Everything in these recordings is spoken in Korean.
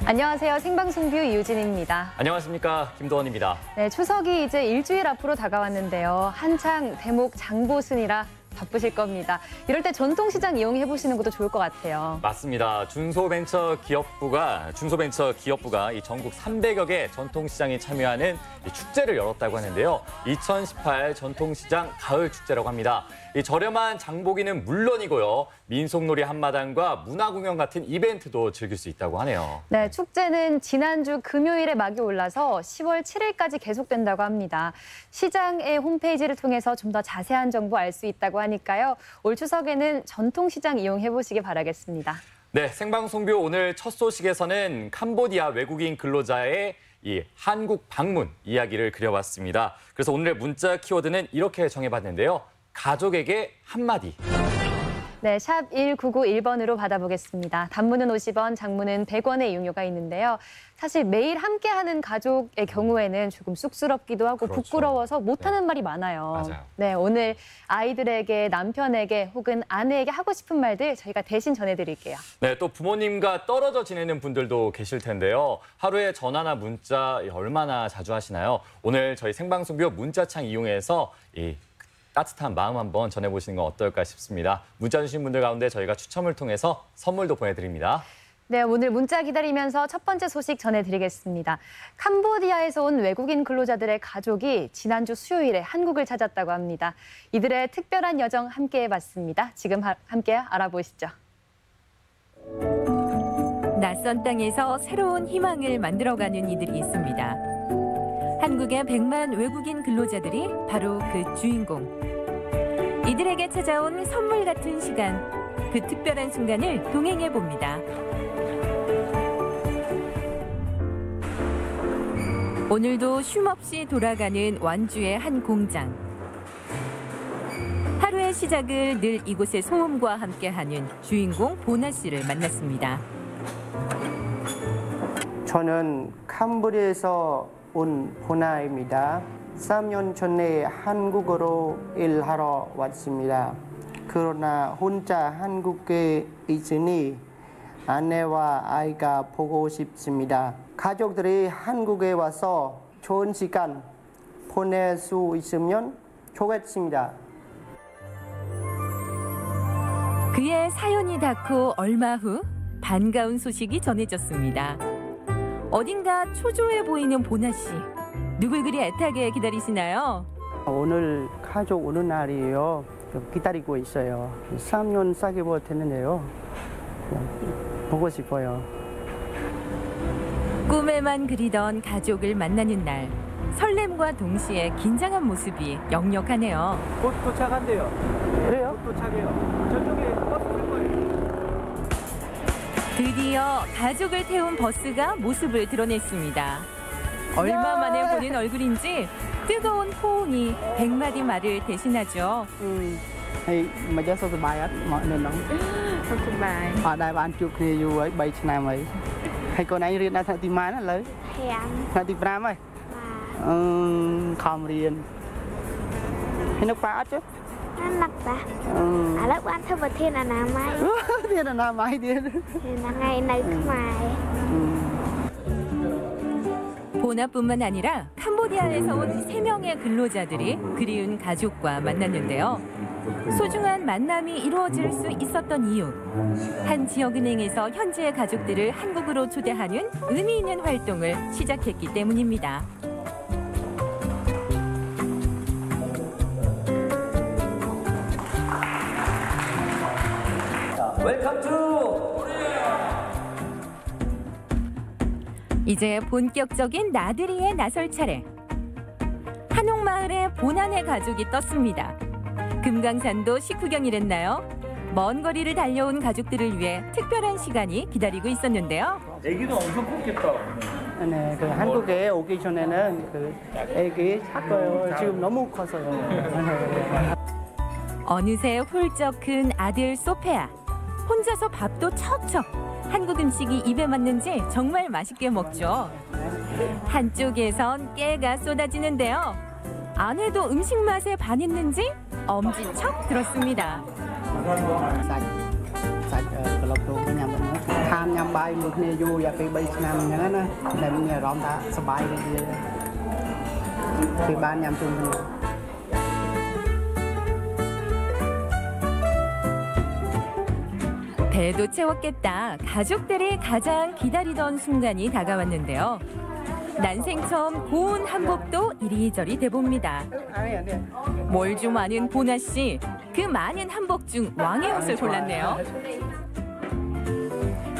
안녕하세요. 생방송뷰 이유진입니다. 안녕하십니까. 김도원입니다. 네, 추석이 이제 일주일 앞으로 다가왔는데요. 한창 대목 장보순이라 바쁘실 겁니다. 이럴 때 전통시장 이용해보시는 것도 좋을 것 같아요. 맞습니다. 중소벤처기업부가 이 전국 300여 개 전통시장이 참여하는 축제를 열었다고 하는데요. 2018 전통시장 가을축제라고 합니다. 이 저렴한 장보기는 물론이고요. 민속놀이 한마당과 문화공연 같은 이벤트도 즐길 수 있다고 하네요. 네, 축제는 지난주 금요일에 막이 올라서 10월 7일까지 계속된다고 합니다. 시장의 홈페이지를 통해서 좀 더 자세한 정보 알 수 있다고 하니까요. 올 추석에는 전통시장 이용해보시기 바라겠습니다. 네, 생방송뷰 오늘 첫 소식에서는 캄보디아 외국인 근로자의 이 한국 방문 이야기를 그려봤습니다. 그래서 오늘의 문자 키워드는 이렇게 정해봤는데요. 가족에게 한마디. 네, 샵 1991번으로 받아보겠습니다. 단문은 50원, 장문은 100원의 이용료가 있는데요. 사실 매일 함께하는 가족의 경우에는 조금 쑥스럽기도 하고 그렇죠. 부끄러워서 못하는 말이 많아요. 맞아요. 네, 오늘 아이들에게, 남편에게 혹은 아내에게 하고 싶은 말들 저희가 대신 전해드릴게요. 네, 또 부모님과 떨어져 지내는 분들도 계실 텐데요. 하루에 전화나 문자 얼마나 자주 하시나요? 오늘 저희 생방송뷰 문자창 이용해서 이 따뜻한 마음 한번 전해보시는 건 어떨까 싶습니다. 문자 주신 분들 가운데 저희가 추첨을 통해서 선물도 보내드립니다. 네, 오늘 문자 기다리면서 첫 번째 소식 전해드리겠습니다. 캄보디아에서 온 외국인 근로자들의 가족이 지난주 수요일에 한국을 찾았다고 합니다. 이들의 특별한 여정 함께 해봤습니다. 지금 함께 알아보시죠. 낯선 땅에서 새로운 희망을 만들어가는 이들이 있습니다. 한국의 100만 외국인 근로자들이 바로 그 주인공. 이들에게 찾아온 선물 같은 시간, 그 특별한 순간을 동행해 봅니다. 오늘도 쉼없이 돌아가는 완주의 한 공장. 하루의 시작을 늘 이곳의 소음과 함께하는 주인공 보나 씨를 만났습니다. 저는 캄보디아에서 온 보나입니다. 3년 전에 한국으로 일하러 왔습니다. 그러나 혼자 한국에 있으니 아내와 아이가 보고 싶습니다. 가족들이 한국에 와서 좋은 시간 보낼 수 있으면 좋겠습니다. 그의 사연이 닿고 얼마 후 반가운 소식이 전해졌습니다. 어딘가 초조해 보이는 보나 씨. 누굴 그리 애타게 기다리시나요? 오늘 가족 오는 날이에요. 기다리고 있어요. 3년 사귀고 됐는데요. 보고 싶어요. 꿈에만 그리던 가족을 만나는 날. 설렘과 동시에 긴장한 모습이 역력하네요. 곧 도착한대요. 그래요? 곧 도착해요. 저쪽에 버스 탈 거예요. 드디어 가족을 태운 버스가 모습을 드러냈습니다. 얼마 만에 보는 얼굴인지 뜨거운 호응이 100마디 말을 대신하죠. Hey, mà giờ sao sờ bài á, mọi người nói. Không sờ bài. Ở đây bạn chụp thì dù ấy 7 năm ấy. Hay con anh riêng đã thay tim má nó lấy. Hèm. Thay tim ram ấy. Không riêng. Hay nó phá chứ. Nó lắc ta. À lớp anh thưa vật thiên là nào mai. Thiên là nào mai thiên. Thì là ngày nơi ngoài. 보나뿐만 아니라 캄보디아에서 온 3명의 근로자들이 그리운 가족과 만났는데요. 소중한 만남이 이루어질 수 있었던 이유. 한 지역은행에서 현지의 가족들을 한국으로 초대하는 의미 있는 활동을 시작했기 때문입니다. 웰컴 투! 이제 본격적인 나들이에 나설 차례. 한옥마을에 보난의 가족이 떴습니다. 금강산도 식후경이랬나요? 먼 거리를 달려온 가족들을 위해 특별한 시간이 기다리고 있었는데요. 애기도 엄청 컸겠다. 네, 그 한국에 오기 전에는 그 애기 샀어요. 지금 너무 커서요. 어느새 훌쩍 큰 아들 소페아. 혼자서 밥도 척척. 한국 음식이 입에 맞는지 정말 맛있게 먹죠. 한쪽에선 깨가 쏟아지는데요. 아내도 음식 맛에 반했는지 엄지척 들었습니다. Sạch, sạch, lọc đồ của nhà mình ខានញ៉ាំបាយមួយគ្នាយូររយៈពេល3ឆ្នាំអញ្ចឹងណាតែមានអារម្មណ៍ថាសប្បាយរីករាយគឺបានញ៉ាំជុំគ្នា 배도 채웠겠다. 가족들이 가장 기다리던 순간이 다가왔는데요. 난생 처음 고운 한복도 이리저리 대봅니다. 뭘 좀 아는 보나 씨, 그 많은 한복 중 왕의 옷을 골랐네요.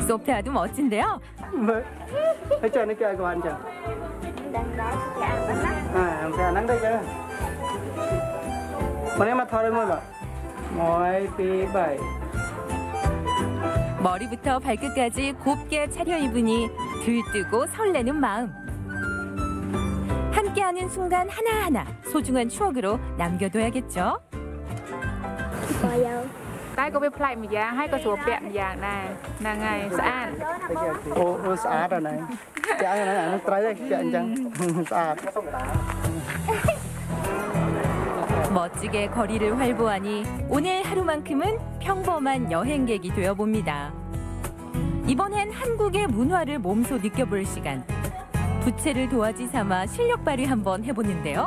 소페아도 멋진데요. 해줘 nó chơi của anh chưa? À, xe nắng đây chưa? Mà em mà thôi thôi mà. Mỗi pi 7. 머리부터 발끝까지 곱게 차려입으니 들뜨고 설레는 마음. 함께하는 순간 하나하나 소중한 추억으로 남겨둬야겠죠. តែក៏វាប្លែកមួយយ៉ាងហើយក៏ស្រួលពាក់មួយយ៉ាងដែរហ្នឹងហើយស្អាត Ô,ស្អាតrồi này. Dạ này nó trái đấy, dạ anh chăng. 스아트. 멋지게 거리를 활보하니 오늘 하루만큼은 평범한 여행객이 되어봅니다. 이번엔 한국의 문화를 몸소 느껴볼 시간. 부채를 도화지 삼아 실력 발휘 한번 해보는데요.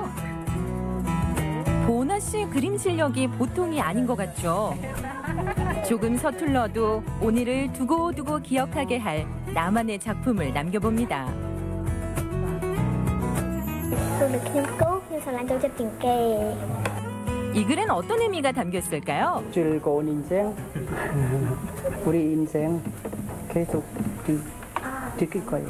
보나 씨 그림 실력이 보통이 아닌 것 같죠. 조금 서툴러도 오늘을 두고두고 기억하게 할 나만의 작품을 남겨봅니다. 이 글엔 어떤 의미가 담겼을까요? 즐거운 인생. 우리 인생 계속 지킬 거예요.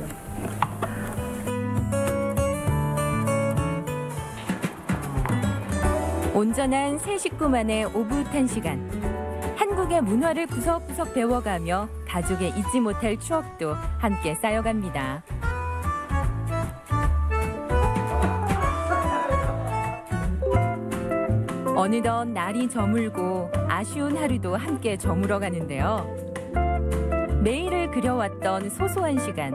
온전한 세 식구만의 오붓한 시간. 한국의 문화를 구석구석 배워가며 가족의 잊지 못할 추억도 함께 쌓여갑니다. 어느덧 날이 저물고 아쉬운 하루도 함께 저물어 가는데요. 매일을 그려왔던 소소한 시간.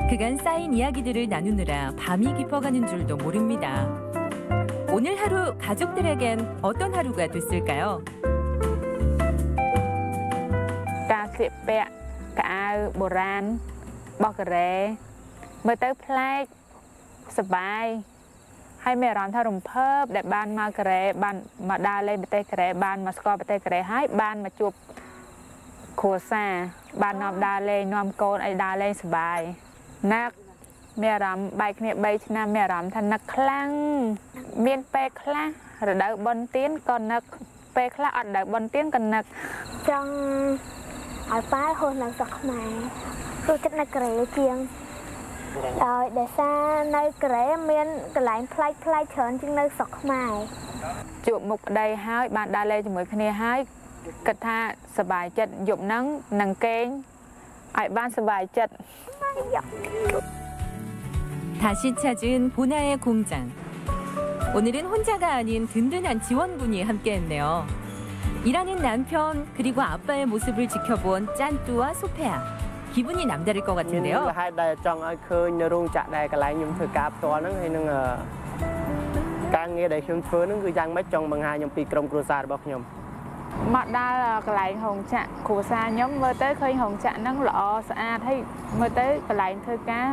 그간 쌓인 이야기들을 나누느라 밤이 깊어가는 줄도 모릅니다. 오늘 하루 가족들에겐 어떤 하루가 됐을까요? ការស្លៀកពាក់កៅអៅបុរាណបោះការ៉េមើលទៅប្លែកសប្បាយហើយមានអារម្មណ៍ថារំភើបដែលបានមកការ៉េបានមកដើរលេងប្រទេសការ៉េបានមកស្គាល់ប្រទេសការ៉េហើយបានមកជួបគ្រួសារបាននាំដើរលេងនាំកូនឲ្យដើរលេងសប្បាយណាស់មានអារម្មណ៍បែកគ្នា3ឆ្នាំមានអារម្មណ៍ថានឹកខ្លាំងមានពេលខ្លះរដូវបុណ្យទានក៏នឹកពេលខ្លះអត់រដូវបុណ្យទានក៏នឹក Trong ở phái hôn làm sọc mày tôi chắc là kể chiêng rồi để xa nơi kể miên cái lạnh play chớn trên nơi sọc mày ជួបមុខប្តីហើយបានដើរលេងជាមួយគ្នាហើយគិតថាសប្បាយចិត្តយប់ហ្នឹងនឹងគេងឲ្យបានសប្បាយចិត្ត 다시 찾은 보나의 공장. 오늘은 혼자가 아닌 든든한 지원군이 함께했네요. 일하는 남편 그리고 아빠의 모습을 지켜본 짠뚜와 소페아. 기분이 남다를 것 같은데요. ហើយដែលចង់ឲ្យឃើញនៅរោងចក្រដែលកន្លែងខ្ញុំធ្វើការផ្ទាល់ហ្នឹងហើយនឹងការងារដែលខ្ញុំធ្វើហ្នឹងគឺយ៉ាងម៉េចចង់បង្ហាញអំពីក្រុមគ្រួសាររបស់ខ្ញុំ មកដល់កន្លែងរោងចក្រគ្រួសារខ្ញុំមើលទៅឃើញរោងចក្រហ្នឹងល្អស្អាតហើយមើលទៅកន្លែងធ្វើការ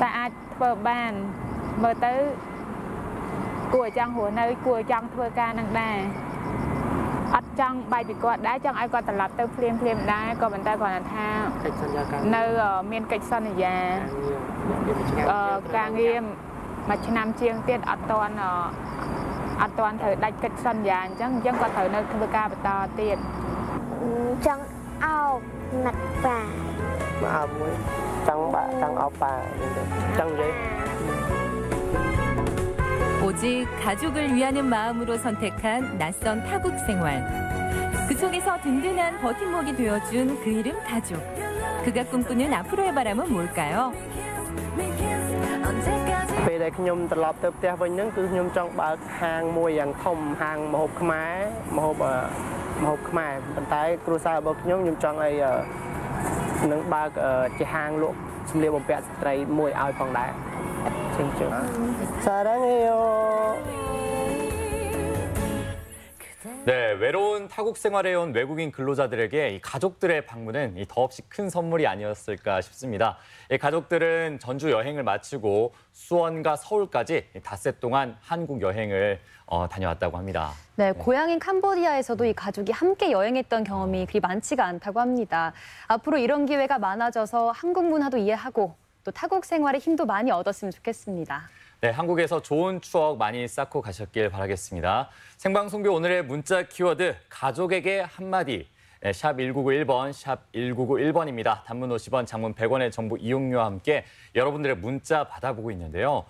តែអាចធ្វើបានមើលទៅគួរចង់រស់នៅគួរចង់ធ្វើការនឹងដែរអត់ចង់បាយពីគាត់ដែរចង់ឲ្យគាត់ត្រឡប់ទៅភ្លាមដែរក៏ប៉ុន្តែគាត់ថានៅមានកិច្ចសន្យាការងារមួយឆ្នាំជាងទៀតអត់ទាន់ត្រូវដាច់កិច្ចសន្យាអញ្ចឹងគាត់ត្រូវនៅធ្វើការបន្តទៀត trong ao nặt và មកអោបមួយចង់បាក់ចង់អោបប៉ាចង់និយាយ 오직 가족을 위하는 마음으로 선택한 낯선 타국 생활. 그 속에서 든든한 버팀목이 되어준 그 이름 가족. 그가 꿈꾸는 앞으로의 바람은 뭘까요? ពេលដែលខ្ញុំត្រឡប់ទៅផ្ទះវិញហ្នឹងគឺខ្ញុំចង់បើកហាងមួយយ៉ាងធំហាងម្ហូបខ្មែរម្ហូបខ្មែរប៉ុន្តែគ្រួសាររបស់ខ្ញុំចង់ឲ្យនឹងបើកជាហាងលក់សម្លៀកបំពាក់ស្ត្រីមួយឲ្យផងដែរចឹង 네, 외로운 타국 생활에 온 외국인 근로자들에게 이 가족들의 방문은 더없이 큰 선물이 아니었을까 싶습니다. 이 가족들은 전주 여행을 마치고 수원과 서울까지 닷새 동안 한국 여행을 다녀왔다고 합니다. 네, 고향인 캄보디아에서도 이 가족이 함께 여행했던 경험이 그리 많지가 않다고 합니다. 앞으로 이런 기회가 많아져서 한국 문화도 이해하고 또 타국 생활의 힘도 많이 얻었으면 좋겠습니다. 네, 한국에서 좋은 추억 많이 쌓고 가셨길 바라겠습니다. 생방송교 오늘의 문자 키워드 가족에게 한마디. 네, 샵 1991번, 샵 1991번입니다. 단문 50원, 장문 100원의 정보 이용료와 함께 여러분들의 문자 받아보고 있는데요.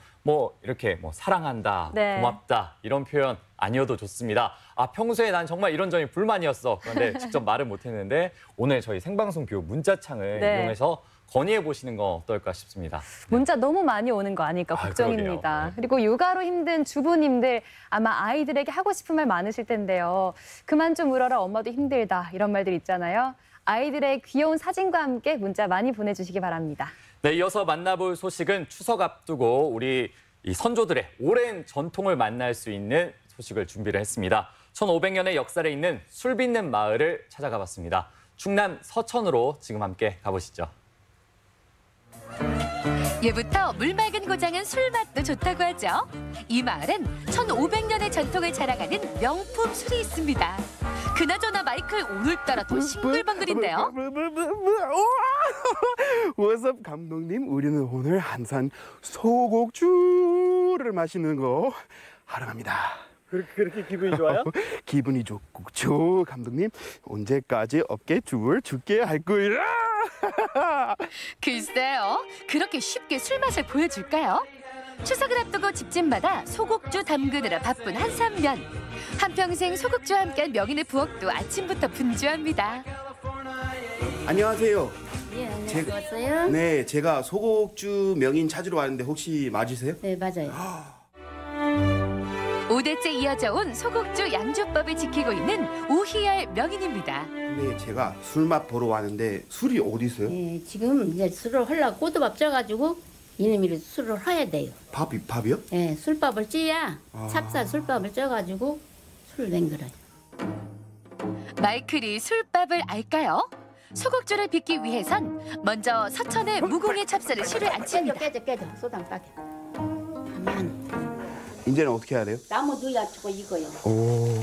이렇게 사랑한다, 네. 고맙다 이런 표현 아니어도 좋습니다. 평소에 난 정말 이런 점이 불만이었어. 그런데 직접 말을 못했는데 오늘 저희 생방송교 문자창을 네. 이용해서 건의해 보시는 거 어떨까 싶습니다. 문자 너무 많이 오는 거 아닐까 걱정입니다. 그러게요. 네. 그리고 육아로 힘든 주부님들 아마 아이들에게 하고 싶은 말 많으실 텐데요. 그만 좀 울어라 엄마도 힘들다 이런 말들 있잖아요. 아이들의 귀여운 사진과 함께 문자 많이 보내주시기 바랍니다. 네, 이어서 만나볼 소식은 추석 앞두고 우리 이 선조들의 오랜 전통을 만날 수 있는 소식을 준비를 했습니다. 1500년의 역사에 있는 술 빚는 마을을 찾아가 봤습니다. 충남 서천으로 지금 함께 가보시죠. 예부터 물 맑은 고장은 술맛도 좋다고 하죠. 이 마을은 1500년의 전통을 자랑하는 명품 술이 있습니다. 그나저나 마이클 오늘따라 더 싱글벙글인데요. 워섭 감독님, 우리는 오늘 한산 소곡주를 마시는 거 하랑합니다. 그렇게 기분이 좋아요? 기분이 좋죠, 감독님. 언제까지 어깨춤을 죽게 할 거야? 글쎄요, 그렇게 쉽게 술 맛을 보여줄까요? 추석을 앞두고 집집마다 소곡주 담그느라 바쁜 한산면. 한평생 소곡주와 함께한 명인의 부엌도 아침부터 분주합니다. 안녕하세요. 예, 안녕하세요. 네, 제가 소곡주 명인 찾으러 왔는데 혹시 맞으세요? 네, 맞아요. 5대째 이어져 온 소곡주 양조법을 지키고 있는 오희열 명인입니다. 네, 제가 술맛 보러 왔는데 술이 어디 있어요? 예, 지금 이제 술을 하려고 꼬두밥 쪄가지고 이놈이 술을 해야 돼요. 밥이요? 예, 술밥을 찌야 찹쌀 술밥을 쪄가지고 술을 냉거려요. 마이클이 술밥을 알까요? 소곡주를 빚기 위해선 먼저 서천에 무공의 찹쌀을 실을 안칩니다. 깨져. 소당 빠게. 가만. 이제는 어떻게 해야 돼요? 나무 누야 치고 이거요. 오.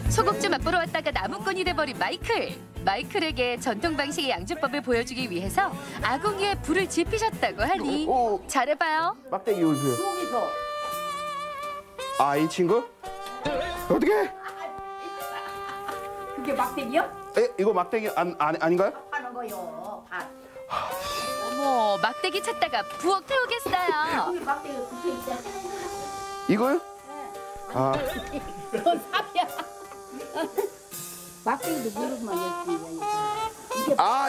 소곡주 맛보러 왔다가 나무꾼이 돼버린 마이클. 마이클에게 전통 방식의 양조법을 보여주기 위해서 아궁이에 불을 지피셨다고 하니 잘해봐요. 막대기 오세요. 여기서. 이 친구? 어떻게? 그게 막대기요? 이거 막대기 아닌가요? 하는 거요. 밥. 어머, 막대기 찾다가 부엌 태우겠어요. 여기 막대기 붙어 있어. 이거요? 그건 삽이야. 막대기도 누르면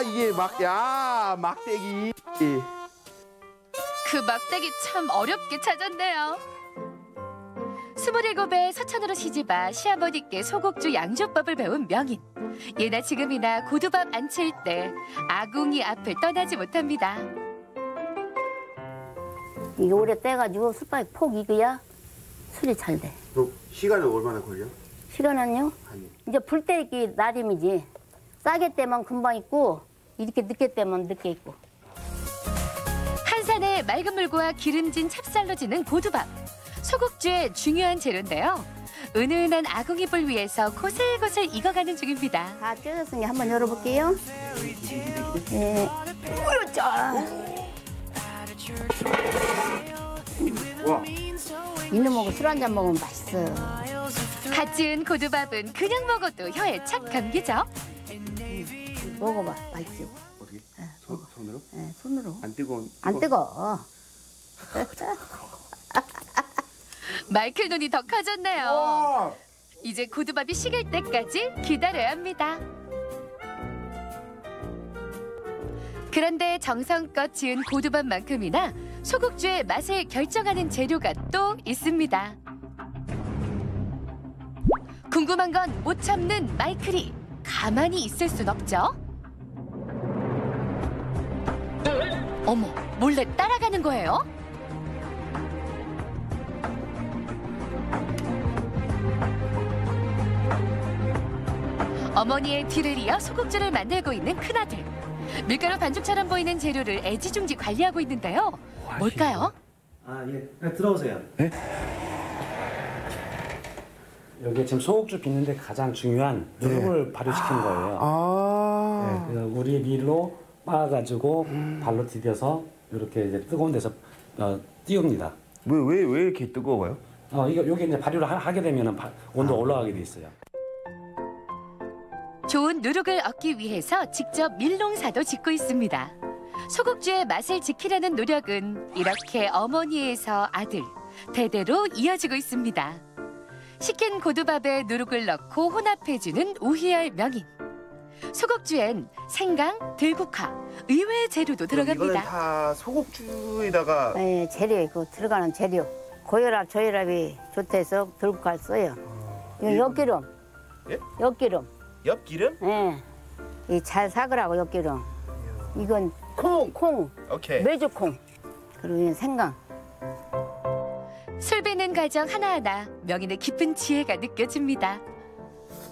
이게 막대기. 그 막대기 참 어렵게 찾았네요. 27에 서천으로 시집와 시아버지께 소곡주 양조법을 배운 명인. 예나 지금이나 고두밥 안 칠 때 아궁이 앞을 떠나지 못합니다. 이게 오래 떼가지고 술밥이 폭 익어야 술이 잘 돼. 그럼 시간은 얼마나 걸려? 시간은요? 이제 불 때기 나름이지. 싸게 떼면 금방 익고 이렇게 늦게 떼면 늦게 익고. 한산에 맑은 물과 기름진 찹쌀로 지는 고두밥. 소곡주의 중요한 재료인데요. 은은한 아궁이불 위에서 고슬고슬 익어가는 중입니다. 다 쪄졌으니 한번 열어볼게요. 네. 그렇죠. 와. 이놈하고 술 한잔 먹으면 맛있어. 갓 지은 고두밥은 그냥 먹어도 혀에 착 감기죠. 먹어봐, 맛있지? 어떻게? 먹어. 손으로? 네, 손으로. 안 뜨거운. 안 뜨거. 마이클 눈이 더 커졌네요. 이제 고두밥이 식을 때까지 기다려야 합니다. 그런데 정성껏 지은 고두밥만큼이나 소곡주의 맛을 결정하는 재료가 또 있습니다. 궁금한 건 못 참는 마이클이 가만히 있을 순 없죠. 어머, 몰래 따라가는 거예요? 어머니의 뒤를 이어 소국주를 만들고 있는 큰아들. 밀가루 반죽처럼 보이는 재료를 애지중지 관리하고 있는데요. 뭘까요? 아, 예. 들어오세요. 네? 여기 지금 소국주 빚는데 가장 중요한 누룩을 발효시키는 거예요. 아. 네, 그래서 우리 밀로 빻아가지고 발로 디뎌서 이렇게 이제 뜨거운 데서 띄웁니다. 왜 이렇게 뜨거워요? 여기 이제 발효를 하게 되면 온도가 올라가게 돼 있어요. 좋은 누룩을 얻기 위해서 직접 밀농사도 짓고 있습니다. 소국주의 맛을 지키려는 노력은 이렇게 어머니에서 아들, 대대로 이어지고 있습니다. 식힌 고두밥에 누룩을 넣고 혼합해주는 우희열 명인. 소국주엔 생강, 들국화, 의외의 재료도 들어갑니다. 이거는 다 소국주에다가 네, 재료, 그 들어가는 재료. 고혈압, 저혈압이 좋대서 들국화를 써요. 이거 엿기름. 예? 엿기름. 엽기름? 네. 이 잘 사그라고 엿기름. 이건 콩. 오케이. 메주콩. 그리고 이건 생강. 술 빚는 과정 하나하나 명인의 깊은 지혜가 느껴집니다.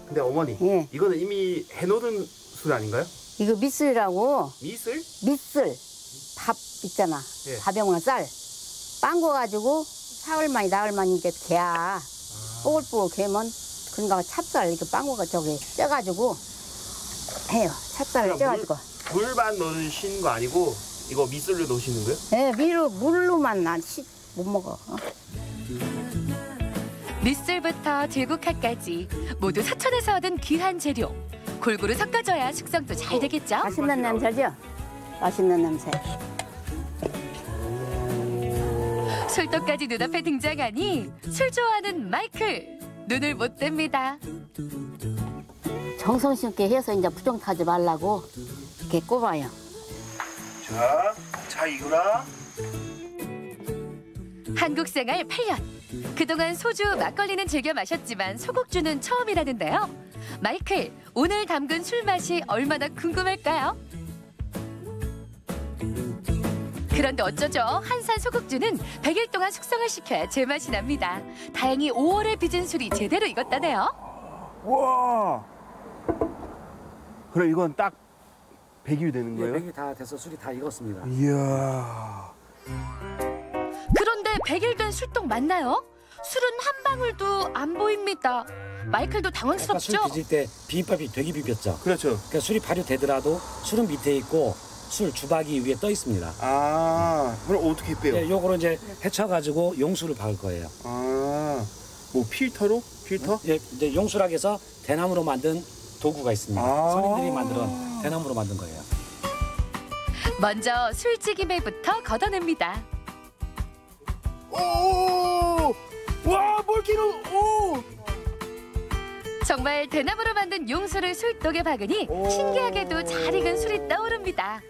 근데 어머니, 예. 이거는 이미 해놓은 술 아닌가요? 이거 밑술이라고. 미술? 밑술. 밥 있잖아. 예. 밥에 먹는 쌀. 빵거 가지고 사흘만이 나흘만이 이렇게 개야. 뽀글뽀글 개면 그러니까 찹쌀 이렇게 빵거가 저기 쪄가지고 해요. 찹쌀을 쪄가지고. 물만 넣으시는 거 아니고 이거 미술로 넣으시는 거예요? 네, 물로만 난 못 먹어. 밑술부터 들국화까지 모두 사천에서 얻은 귀한 재료. 골고루 섞어줘야 숙성도 잘 되겠죠? 맛있는 냄새죠? 맛있는 냄새. 술도까지 눈앞에 등장하니 술 좋아하는 마이클. 눈을 못 뗍니다. 정성스럽게 해서 이제 부정 타지 말라고 이렇게 꼽아요. 자 이거라. 한국 생활 8년. 그동안 소주, 막걸리는 즐겨 마셨지만 소국주는 처음이라는데요. 마이클, 오늘 담근 술 맛이 얼마나 궁금할까요? 그런데 어쩌죠? 한산 소국주는 100일 동안 숙성을 시켜야 제맛이 납니다. 다행히 5월에 빚은 술이 제대로 익었다네요. 와. 그래 이건 딱 100일 되는 네, 거예요? 100이 다 돼서 술이 다 익었습니다. 이야. 그런데 100일 된 술떡 맞나요? 술은 한 방울도 안 보입니다. 마이클도 아까 당황스럽죠? 술 빚을 때 비빔밥이 되게 비볐죠. 그렇죠. 그러니까 술이 발효되더라도 술은 밑에 있고 술 주박이 위에 떠 있습니다. 아, 그럼 어떻게 빼요? 네, 요거로 이제 헤쳐가지고 용수를 박을 거예요. 아, 뭐 필터로? 필터? 예, 이제 용수락에서 대나무로 만든 도구가 있습니다. 아. 선인들이 만든 대나무로 만든 거예요. 먼저 술찌김에부터 걷어냅니다. 오! 와, 몰키로! 오! 정말 대나무로 만든 용수를 술독에 박으니 신기하게도 잘 익은 술이 떠오릅니다.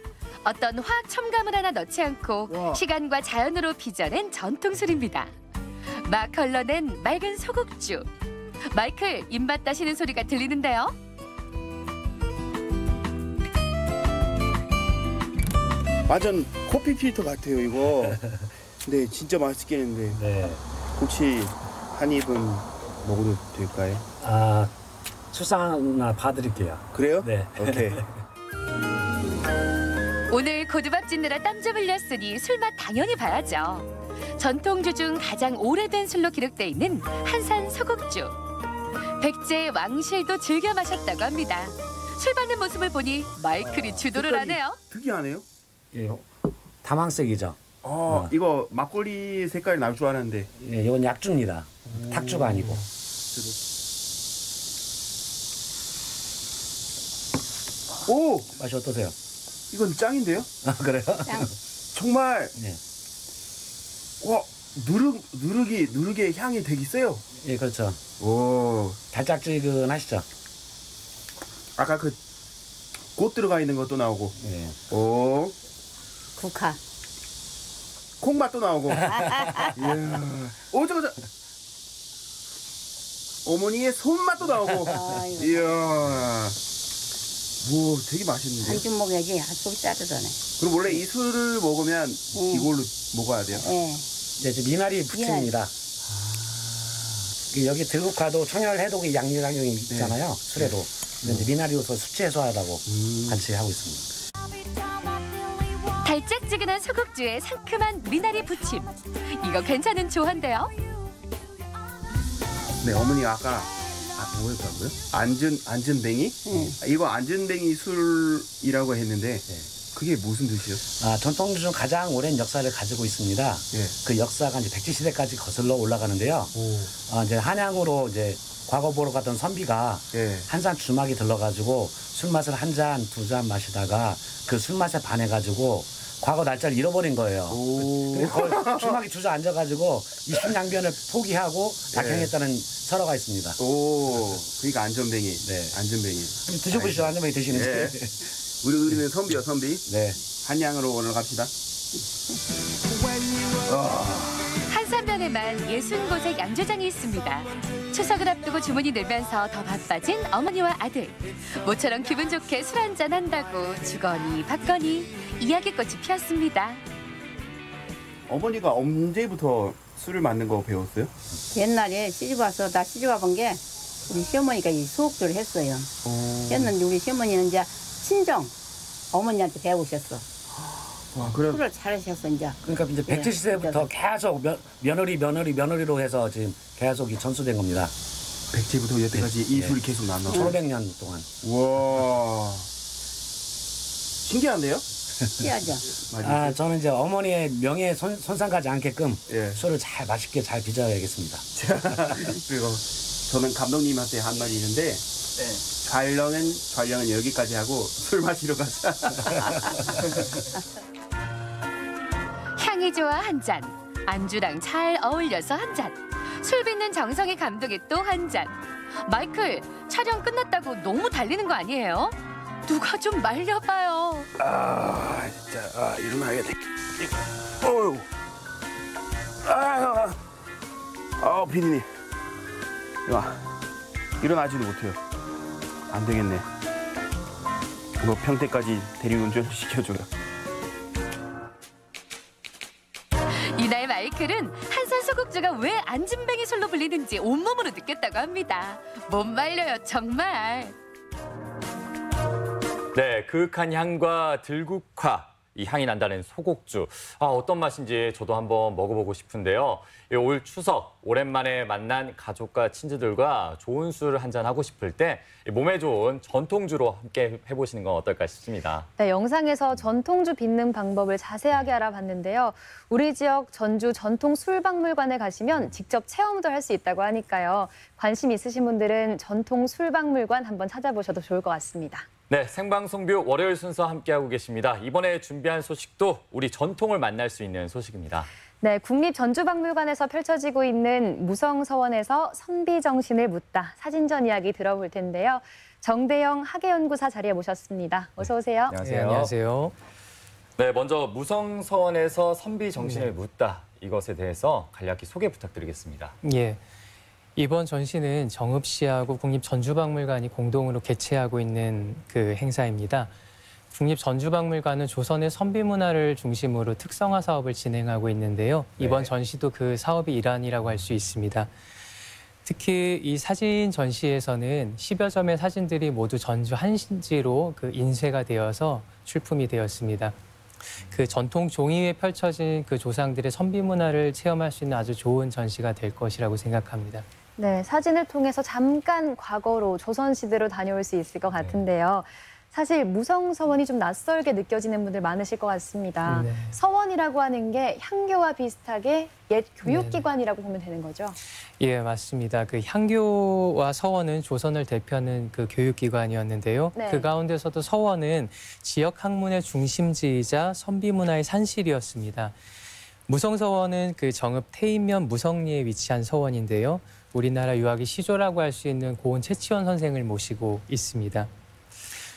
어떤 화학 첨가물 하나 넣지 않고 와. 시간과 자연으로 빚어낸 전통술입니다. 막 걸러낸 맑은 소국주. 마이클, 입맛 따시는 소리가 들리는데요. 완전 커피 필터 같아요, 이거. 네, 진짜 맛있겠는데. 네. 혹시 한 입은 먹어도 될까요? 아, 술상 날 봐드릴게요. 그래요? 네. 오케이. 오늘 고두밥 짓느라 땀 좀 흘렸으니 술맛 당연히 봐야죠. 전통주 중 가장 오래된 술로 기록돼 있는 한산 소국주. 백제 왕실도 즐겨 마셨다고 합니다. 술 받는 모습을 보니 마이클이 주도를 하네요. 특이하네요. 예, 다망색이죠. 이거 막걸리 색깔이 날 줄 알았는데. 예, 이건 약주입니다. 탁주가 아니고. 오! 맛이 어떠세요? 이건 짱인데요? 아, 그래요? 정말, 네. 와, 누룩의 향이 되게 세요. 예, 그렇죠. 오. 달짝지근하시죠? 아까 그, 꽃 들어가 있는 것도 나오고. 예. 오. 국화. 콩맛도 나오고. 이야. 오, 저거. 어머니의 손맛도 나오고. 아이고. 이야. 뭐 되게 맛있는데. 한 줌 먹어야지. 속 짜르더네. 그럼 원래 이 술을 먹으면 이걸로 먹어야 돼요? 예. 네, 이제 미나리 부침입니다. 여기 들국화도 청열 해독의 양리작용이 있잖아요. 술에도. 이제 미나리로서 수치 해소하라고 같이 하고 있습니다. 달짝지근한 소국주에 상큼한 미나리 부침. 이거 괜찮은 조화인데요. 네, 어머니가 아까 뭐였다고요? 안전뱅이? 이거 안전뱅이 술이라고 했는데 그게 무슨 뜻이요? 전통주 중 가장 오랜 역사를 가지고 있습니다. 그 역사가 이제 백제시대까지 거슬러 올라가는데요. 이제 한양으로 이제 과거 보러 갔던 선비가 한산 주막이 들러가지고 술 맛을 한 잔, 두 잔 마시다가 그 술 맛에 반해가지고 과거 날짜를 잃어버린 거예요. 그래서 주막에 주저앉아가지고 이신양변을 포기하고 낙향했다는 설화가 있습니다. 그러니까 안전뱅이. 네, 안전뱅이. 드셔보시죠, 안전뱅이 드시는데. 우리는 선비요, 선비. 네. 한양으로 오늘 갑시다. 한산면에만 60곳의 양조장이 있습니다. 추석을 앞두고 주문이 늘면서 더 바빠진 어머니와 아들. 모처럼 기분 좋게 술 한잔 한다고 주거니 받거니 이야기꽃이 피었습니다. 어머니가 언제부터 술을 맞는 거 배웠어요? 옛날에 시집와서 나 시집와본 게 우리 시어머니가 이 수옥주를 했어요. 했는데 우리 시어머니는 이제 친정 어머니한테 배우셨어. 술을 잘하셨어 이제. 그러니까 이제 백제시대부터 계속 며느리로 해서 지금 계속 전수된 겁니다. 백제부터 여태까지 이 술이 계속 나눠. 1500년 동안. 우와. 신기한데요? 신기하죠. 저는 이제 어머니의 명예에 손상 가지 않게끔 술을 맛있게 잘 빚어야겠습니다. 그리고 저는 감독님한테 한 말이 있는데 촬영은 여기까지 하고 술 마시러 가자. 향이 좋아 한 잔, 안주랑 잘 어울려서 한 잔, 술 빚는 정성의 감독에 또 한 잔. 마이클, 촬영 끝났다고 너무 달리는 거 아니에요? 누가 좀 말려봐요. 진짜 일어나야겠네. 피디님. 일어나지도 못해요. 안 되겠네. 뭐 평택까지 대리운전을 시켜줘요. 이날 마이클은 한산 소국주가 왜 안진뱅이 술로 불리는지 온몸으로 느꼈다고 합니다. 못 말려요 정말. 네, 그윽한 향과 들국화, 이 향이 난다는 소곡주. 어떤 맛인지 저도 한번 먹어보고 싶은데요. 올 추석, 오랜만에 만난 가족과 친지들과 좋은 술 한잔 하고 싶을 때 몸에 좋은 전통주로 함께 해보시는 건 어떨까 싶습니다. 네, 영상에서 전통주 빚는 방법을 자세하게 알아봤는데요. 우리 지역 전주 전통 술박물관에 가시면 직접 체험도 할 수 있다고 하니까요. 관심 있으신 분들은 전통 술박물관 한번 찾아보셔도 좋을 것 같습니다. 네, 생방송뷰 월요일 순서 함께하고 계십니다. 이번에 준비한 소식도 우리 전통을 만날 수 있는 소식입니다. 네, 국립전주박물관에서 펼쳐지고 있는 무성서원에서 선비정신을 묻다 사진전 이야기 들어볼 텐데요. 정대영 학예연구사 자리에 모셨습니다. 어서 오세요. 안녕하세요. 네, 안녕하세요. 네, 먼저 무성서원에서 선비정신을 묻다 이것에 대해서 간략히 소개 부탁드리겠습니다. 예. 이번 전시는 정읍 시하고 국립전주박물관이 공동으로 개최하고 있는 그 행사입니다. 국립전주박물관은 조선의 선비 문화를 중심으로 특성화 사업을 진행하고 있는데요. 이번 전시도 그 사업의 일환이라고 할 수 있습니다. 특히 이 사진 전시에서는 10여 점의 사진들이 모두 전주 한신지로 그 인쇄가 되어서 출품이 되었습니다. 그 전통 종이 위에 펼쳐진 그 조상들의 선비 문화를 체험할 수 있는 아주 좋은 전시가 될 것이라고 생각합니다. 네, 사진을 통해서 잠깐 과거로 조선시대로 다녀올 수 있을 것 같은데요. 사실 무성서원이 좀 낯설게 느껴지는 분들 많으실 것 같습니다. 네. 서원이라고 하는 게 향교와 비슷하게 옛 교육기관이라고 보면 되는 거죠? 예, 맞습니다. 그 향교와 서원은 조선을 대표하는 그 교육기관이었는데요. 네. 그 가운데서도 서원은 지역 학문의 중심지이자 선비 문화의 산실이었습니다. 무성서원은 그 정읍 태인면 무성리에 위치한 서원인데요. 우리나라 유학의 시조라고 할 수 있는 고은 최치원 선생을 모시고 있습니다.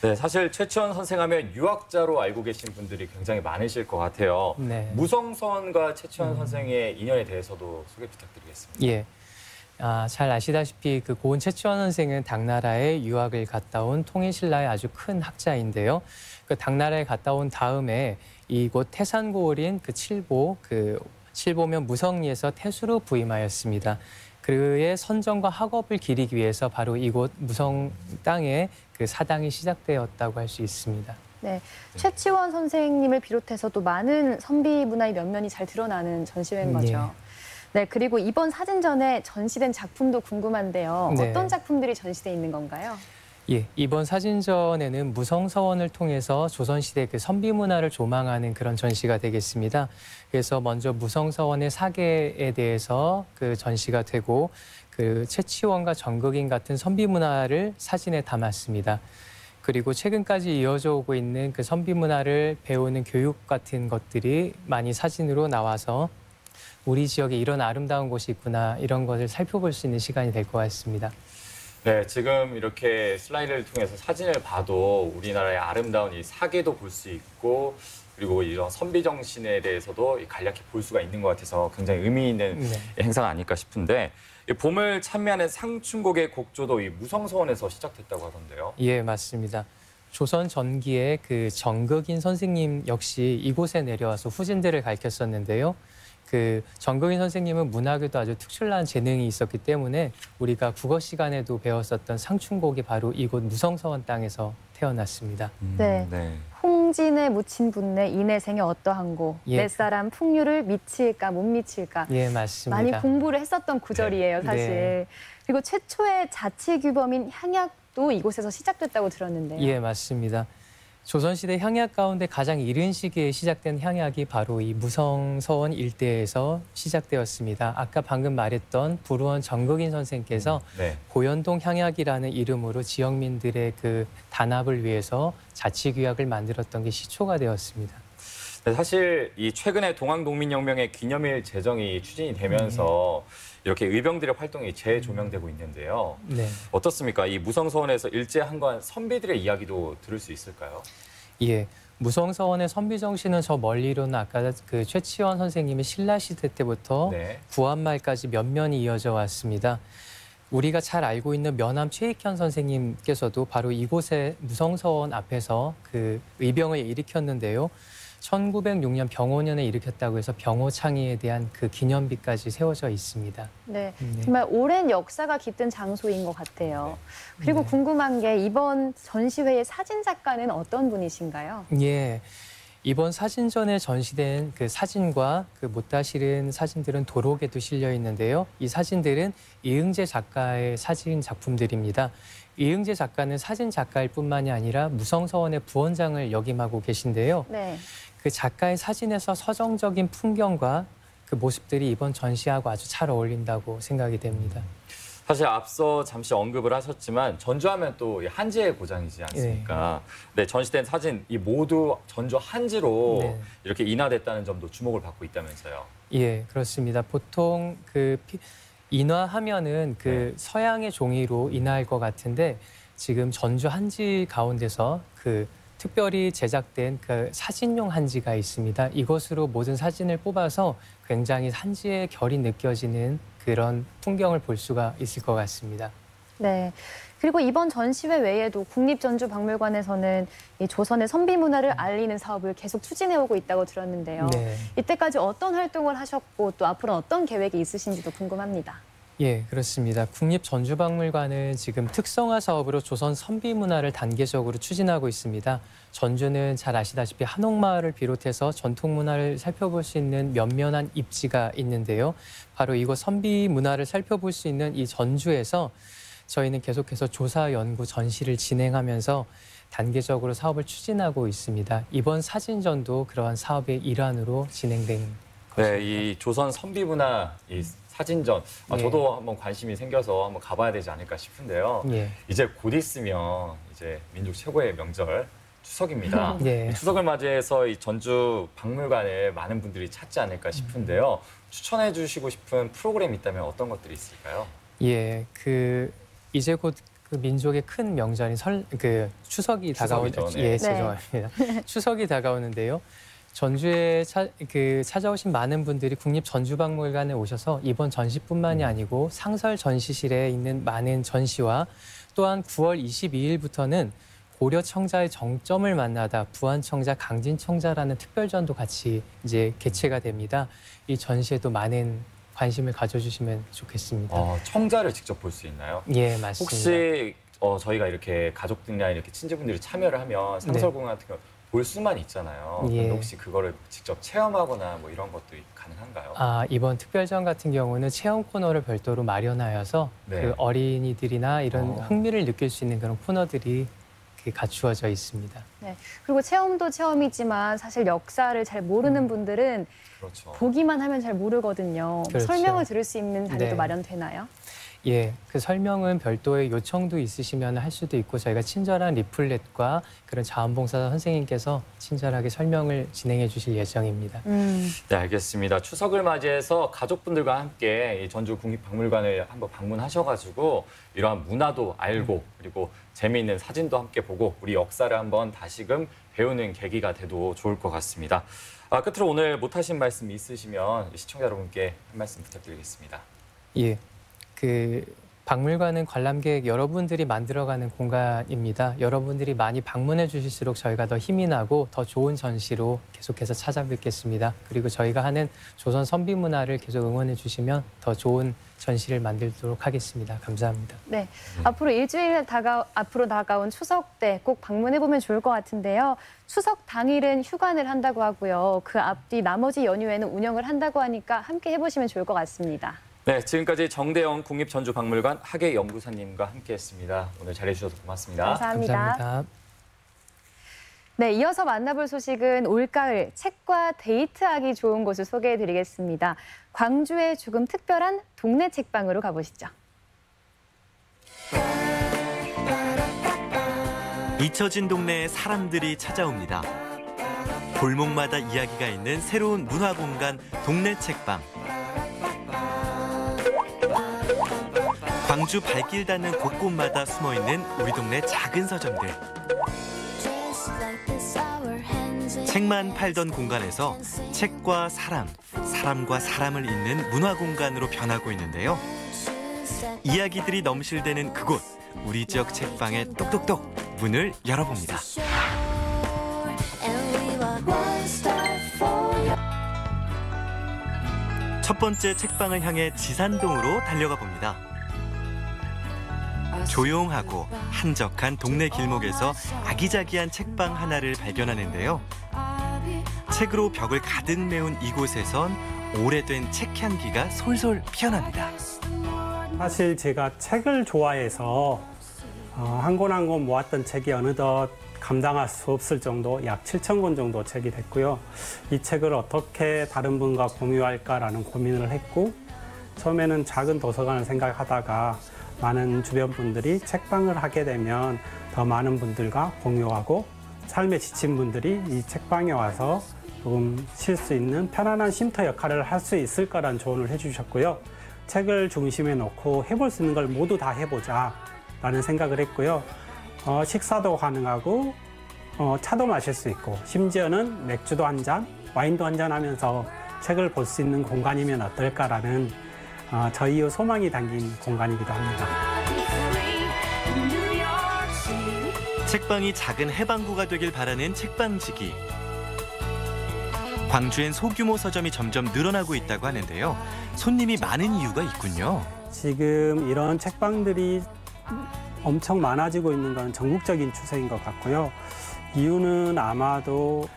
네, 사실 최치원 선생하면 유학자로 알고 계신 분들이 굉장히 많으실 것 같아요. 네. 무성서원과 최치원 선생의 인연에 대해서도 소개 부탁드리겠습니다. 예. 잘 아시다시피 그 고은 최치원 선생은 당나라에 유학을 갔다 온 통일신라의 아주 큰 학자인데요. 그 당나라에 갔다 온 다음에 이곳 태산고을인 그 칠보면 무성리에서 태수로 부임하였습니다. 그의 선정과 학업을 기리기 위해서 바로 이곳 무성 땅에 그 사당이 시작되었다고 할 수 있습니다. 네, 최치원 선생님을 비롯해서 또 많은 선비 문화의 면면이 잘 드러나는 전시회인 거죠. 네, 그리고 이번 사진전에 전시된 작품도 궁금한데요. 네. 어떤 작품들이 전시돼 있는 건가요? 예, 이번 사진전에는 무성서원을 통해서 조선시대 그 선비 문화를 조망하는 그런 전시가 되겠습니다. 그래서 먼저 무성서원의 사계에 대해서 그 전시가 되고 그 최치원과 정극인 같은 선비 문화를 사진에 담았습니다. 그리고 최근까지 이어져 오고 있는 그 선비 문화를 배우는 교육 같은 것들이 많이 사진으로 나와서 우리 지역에 이런 아름다운 곳이 있구나 이런 것을 살펴볼 수 있는 시간이 될 것 같습니다. 네, 지금 이렇게 슬라이드를 통해서 사진을 봐도 우리나라의 아름다운 이 사계도 볼 수 있고 그리고 이런 선비 정신에 대해서도 간략히 볼 수가 있는 것 같아서 굉장히 의미 있는 행사가 아닐까 싶은데 이 봄을 찬미하는 상춘곡의 곡조도 이 무성서원에서 시작됐다고 하던데요. 예, 맞습니다. 조선 전기에 그 정극인 선생님 역시 이곳에 내려와서 후진들을 가르쳤었는데요. 그 정극인 선생님은 문학에도 아주 특출난 재능이 있었기 때문에 우리가 국어 시간에도 배웠었던 상춘곡이 바로 이곳 무성서원 땅에서 태어났습니다. 네. 홍진에 묻힌 분내 인해생에 어떠한고 내 사람 풍류를 미칠까 못 미칠까. 예, 맞습니다. 많이 공부를 했었던 구절이에요, 사실. 네. 그리고 최초의 자치규범인 향약도 이곳에서 시작됐다고 들었는데요. 예, 맞습니다. 조선시대 향약 가운데 가장 이른 시기에 시작된 향약이 바로 이 무성서원 일대에서 시작되었습니다. 아까 방금 말했던 부루원 정극인 선생께서 고현동 향약이라는 이름으로 지역민들의 그 단합을 위해서 자치규약을 만들었던 게 시초가 되었습니다. 네, 사실 이 최근에 동학농민혁명의 기념일 제정이 추진이 되면서 이렇게 의병들의 활동이 재조명되고 있는데요. 네. 어떻습니까? 이 무성서원에서 일제한관 선비들의 이야기도 들을 수 있을까요? 예, 무성서원의 선비 정신은 저 멀리로는 아까 그 최치원 선생님의 신라시대 때부터 구한말까지 면면이 이어져 왔습니다. 우리가 잘 알고 있는 면함 최익현 선생님께서도 바로 이곳에 무성서원 앞에서 그 의병을 일으켰는데요. 1906년 병오년에 일으켰다고 해서 병오창의에 대한 그 기념비까지 세워져 있습니다. 네, 정말 오랜 역사가 깃든 장소인 것 같아요. 그리고 궁금한 게 이번 전시회의 사진 작가는 어떤 분이신가요? 예, 이번 사진전에 전시된 그 사진과 그 못다 실은 사진들은 도록에도 실려 있는데요. 이 사진들은 이응재 작가의 사진 작품들입니다. 이응재 작가는 사진 작가일 뿐만이 아니라 무성서원의 부원장을 역임하고 계신데요. 네. 그 작가의 사진에서 서정적인 풍경과 그 모습들이 이번 전시하고 아주 잘 어울린다고 생각이 됩니다. 사실 앞서 잠시 언급을 하셨지만 전주하면 또 한지의 고장이지 않습니까? 네, 전시된 사진 이 모두 전주 한지로 이렇게 인화됐다는 점도 주목을 받고 있다면서요. 예, 그렇습니다. 보통 그 인화하면은 그 서양의 종이로 인화할 것 같은데 지금 전주 한지 가운데서 그 특별히 제작된 그 사진용 한지가 있습니다. 이것으로 모든 사진을 뽑아서 굉장히 한지의 결이 느껴지는 그런 풍경을 볼 수가 있을 것 같습니다. 네. 그리고 이번 전시회 외에도 국립전주박물관에서는 이 조선의 선비 문화를 알리는 사업을 계속 추진해오고 있다고 들었는데요. 이때까지 어떤 활동을 하셨고 또 앞으로 어떤 계획이 있으신지도 궁금합니다. 예, 그렇습니다. 국립전주박물관은 지금 특성화 사업으로 조선 선비 문화를 단계적으로 추진하고 있습니다. 전주는 잘 아시다시피 한옥마을을 비롯해서 전통 문화를 살펴볼 수 있는 면면한 입지가 있는데요. 바로 이곳 선비 문화를 살펴볼 수 있는 이 전주에서 저희는 계속해서 조사, 연구, 전시를 진행하면서 단계적으로 사업을 추진하고 있습니다. 이번 사진전도 그러한 사업의 일환으로 진행된 것입니다. 네, 이 조선 선비 문화 이 사진전 저도 한번 관심이 생겨서 한번 가봐야 되지 않을까 싶은데요. 이제 곧 있으면 이제 민족 최고의 명절 추석입니다. 추석을 맞이해서 이 전주 박물관을 많은 분들이 찾지 않을까 싶은데요. 추천해 주시고 싶은 프로그램이 있다면 어떤 것들이 있을까요? 예, 이제 곧 그 민족의 큰 명절인 추석이 죄송합니다. 추석이 다가오는데요. 전주에 찾아오신 많은 분들이 국립전주박물관에 오셔서 이번 전시뿐만이 아니고 상설 전시실에 있는 많은 전시와 또한 9월 22일부터는 고려 청자의 정점을 만나다 부안청자, 강진청자라는 특별전도 같이 이제 개최가 됩니다. 이 전시에도 많은 관심을 가져주시면 좋겠습니다. 청자를 직접 볼 수 있나요? 예, 맞습니다. 혹시 저희가 이렇게 가족들이나 이렇게 친지분들이 참여를 하면 상설공연 같은 거 볼 수만 있잖아요. 예. 근데 혹시 그거를 직접 체험하거나 뭐 이런 것도 가능한가요? 이번 특별전 같은 경우는 체험 코너를 별도로 마련하여서 네. 그 어린이들이나 이런 흥미를 느낄 수 있는 그런 코너들이 갖추어져 있습니다. 네. 그리고 체험도 체험이지만 사실 역사를 잘 모르는 분들은 그렇죠. 보기만 하면 잘 모르거든요. 그렇죠. 설명을 들을 수 있는 자리도 네. 마련되나요? 예, 그 설명은 별도의 요청도 있으시면 할 수도 있고 저희가 친절한 리플렛과 그런 자원봉사자 선생님께서 친절하게 설명을 진행해 주실 예정입니다. 네, 알겠습니다. 추석을 맞이해서 가족분들과 함께 이 전주국립박물관을 한번 방문하셔가지고 이러한 문화도 알고 그리고 재미있는 사진도 함께 보고 우리 역사를 한번 다시금 배우는 계기가 돼도 좋을 것 같습니다. 끝으로 오늘 못하신 말씀 있으시면 시청자 여러분께 한 말씀 부탁드리겠습니다. 예. 그 박물관은 관람객 여러분들이 만들어가는 공간입니다. 여러분들이 많이 방문해 주실수록 저희가 더 힘이 나고 더 좋은 전시로 계속해서 찾아뵙겠습니다. 그리고 저희가 하는 조선 선비 문화를 계속 응원해 주시면 더 좋은 전시를 만들도록 하겠습니다. 감사합니다. 네, 앞으로 일주일 앞으로 다가온 추석 때 꼭 방문해 보면 좋을 것 같은데요. 추석 당일은 휴관을 한다고 하고요. 그 앞뒤 나머지 연휴에는 운영을 한다고 하니까 함께 해보시면 좋을 것 같습니다. 네, 지금까지 정대영 국립전주박물관 학예연구사님과 함께했습니다. 오늘 잘해주셔서 고맙습니다. 감사합니다. 감사합니다. 네, 이어서 만나볼 소식은 올가을 책과 데이트하기 좋은 곳을 소개해드리겠습니다. 광주의 조금 특별한 동네 책방으로 가보시죠. 잊혀진 동네에 사람들이 찾아옵니다. 골목마다 이야기가 있는 새로운 문화공간 동네 책방. 광주 발길 닿는 곳곳마다 숨어있는 우리 동네 작은 서점들. 책만 팔던 공간에서 책과 사람, 사람과 사람을 잇는 문화공간으로 변하고 있는데요. 이야기들이 넘실대는 그곳, 우리 지역 책방에 똑똑똑 문을 열어봅니다. 첫 번째 책방을 향해 지산동으로 달려가 봅니다. 조용하고 한적한 동네 길목에서 아기자기한 책방 하나를 발견하는데요. 책으로 벽을 가득 메운 이곳에선 오래된 책 향기가 솔솔 피어납니다. 사실 제가 책을 좋아해서 한 권 한 권 모았던 책이 어느덧 감당할 수 없을 정도, 약 7,000권 정도 책이 됐고요. 이 책을 어떻게 다른 분과 공유할까라는 고민을 했고, 처음에는 작은 도서관을 생각하다가 많은 주변 분들이 책방을 하게 되면 더 많은 분들과 공유하고 삶에 지친 분들이 이 책방에 와서 조금 쉴 수 있는 편안한 쉼터 역할을 할 수 있을 거라는 조언을 해주셨고요. 책을 중심에 놓고 해볼 수 있는 걸 모두 다 해보자 라는 생각을 했고요. 식사도 가능하고 차도 마실 수 있고 심지어는 맥주도 한 잔, 와인도 한 잔 하면서 책을 볼 수 있는 공간이면 어떨까라는 저희의 소망이 담긴 공간이기도 합니다. 책방이 작은 해방구가 되길 바라는 책방지기. 광주엔 소규모 서점이 점점 늘어나고 있다고 하는데요. 손님이 많은 이유가 있군요. 지금 이런 책방들이 엄청 많아지고 있는 건 전국적인 추세인 것 같고요. 이유는 아마도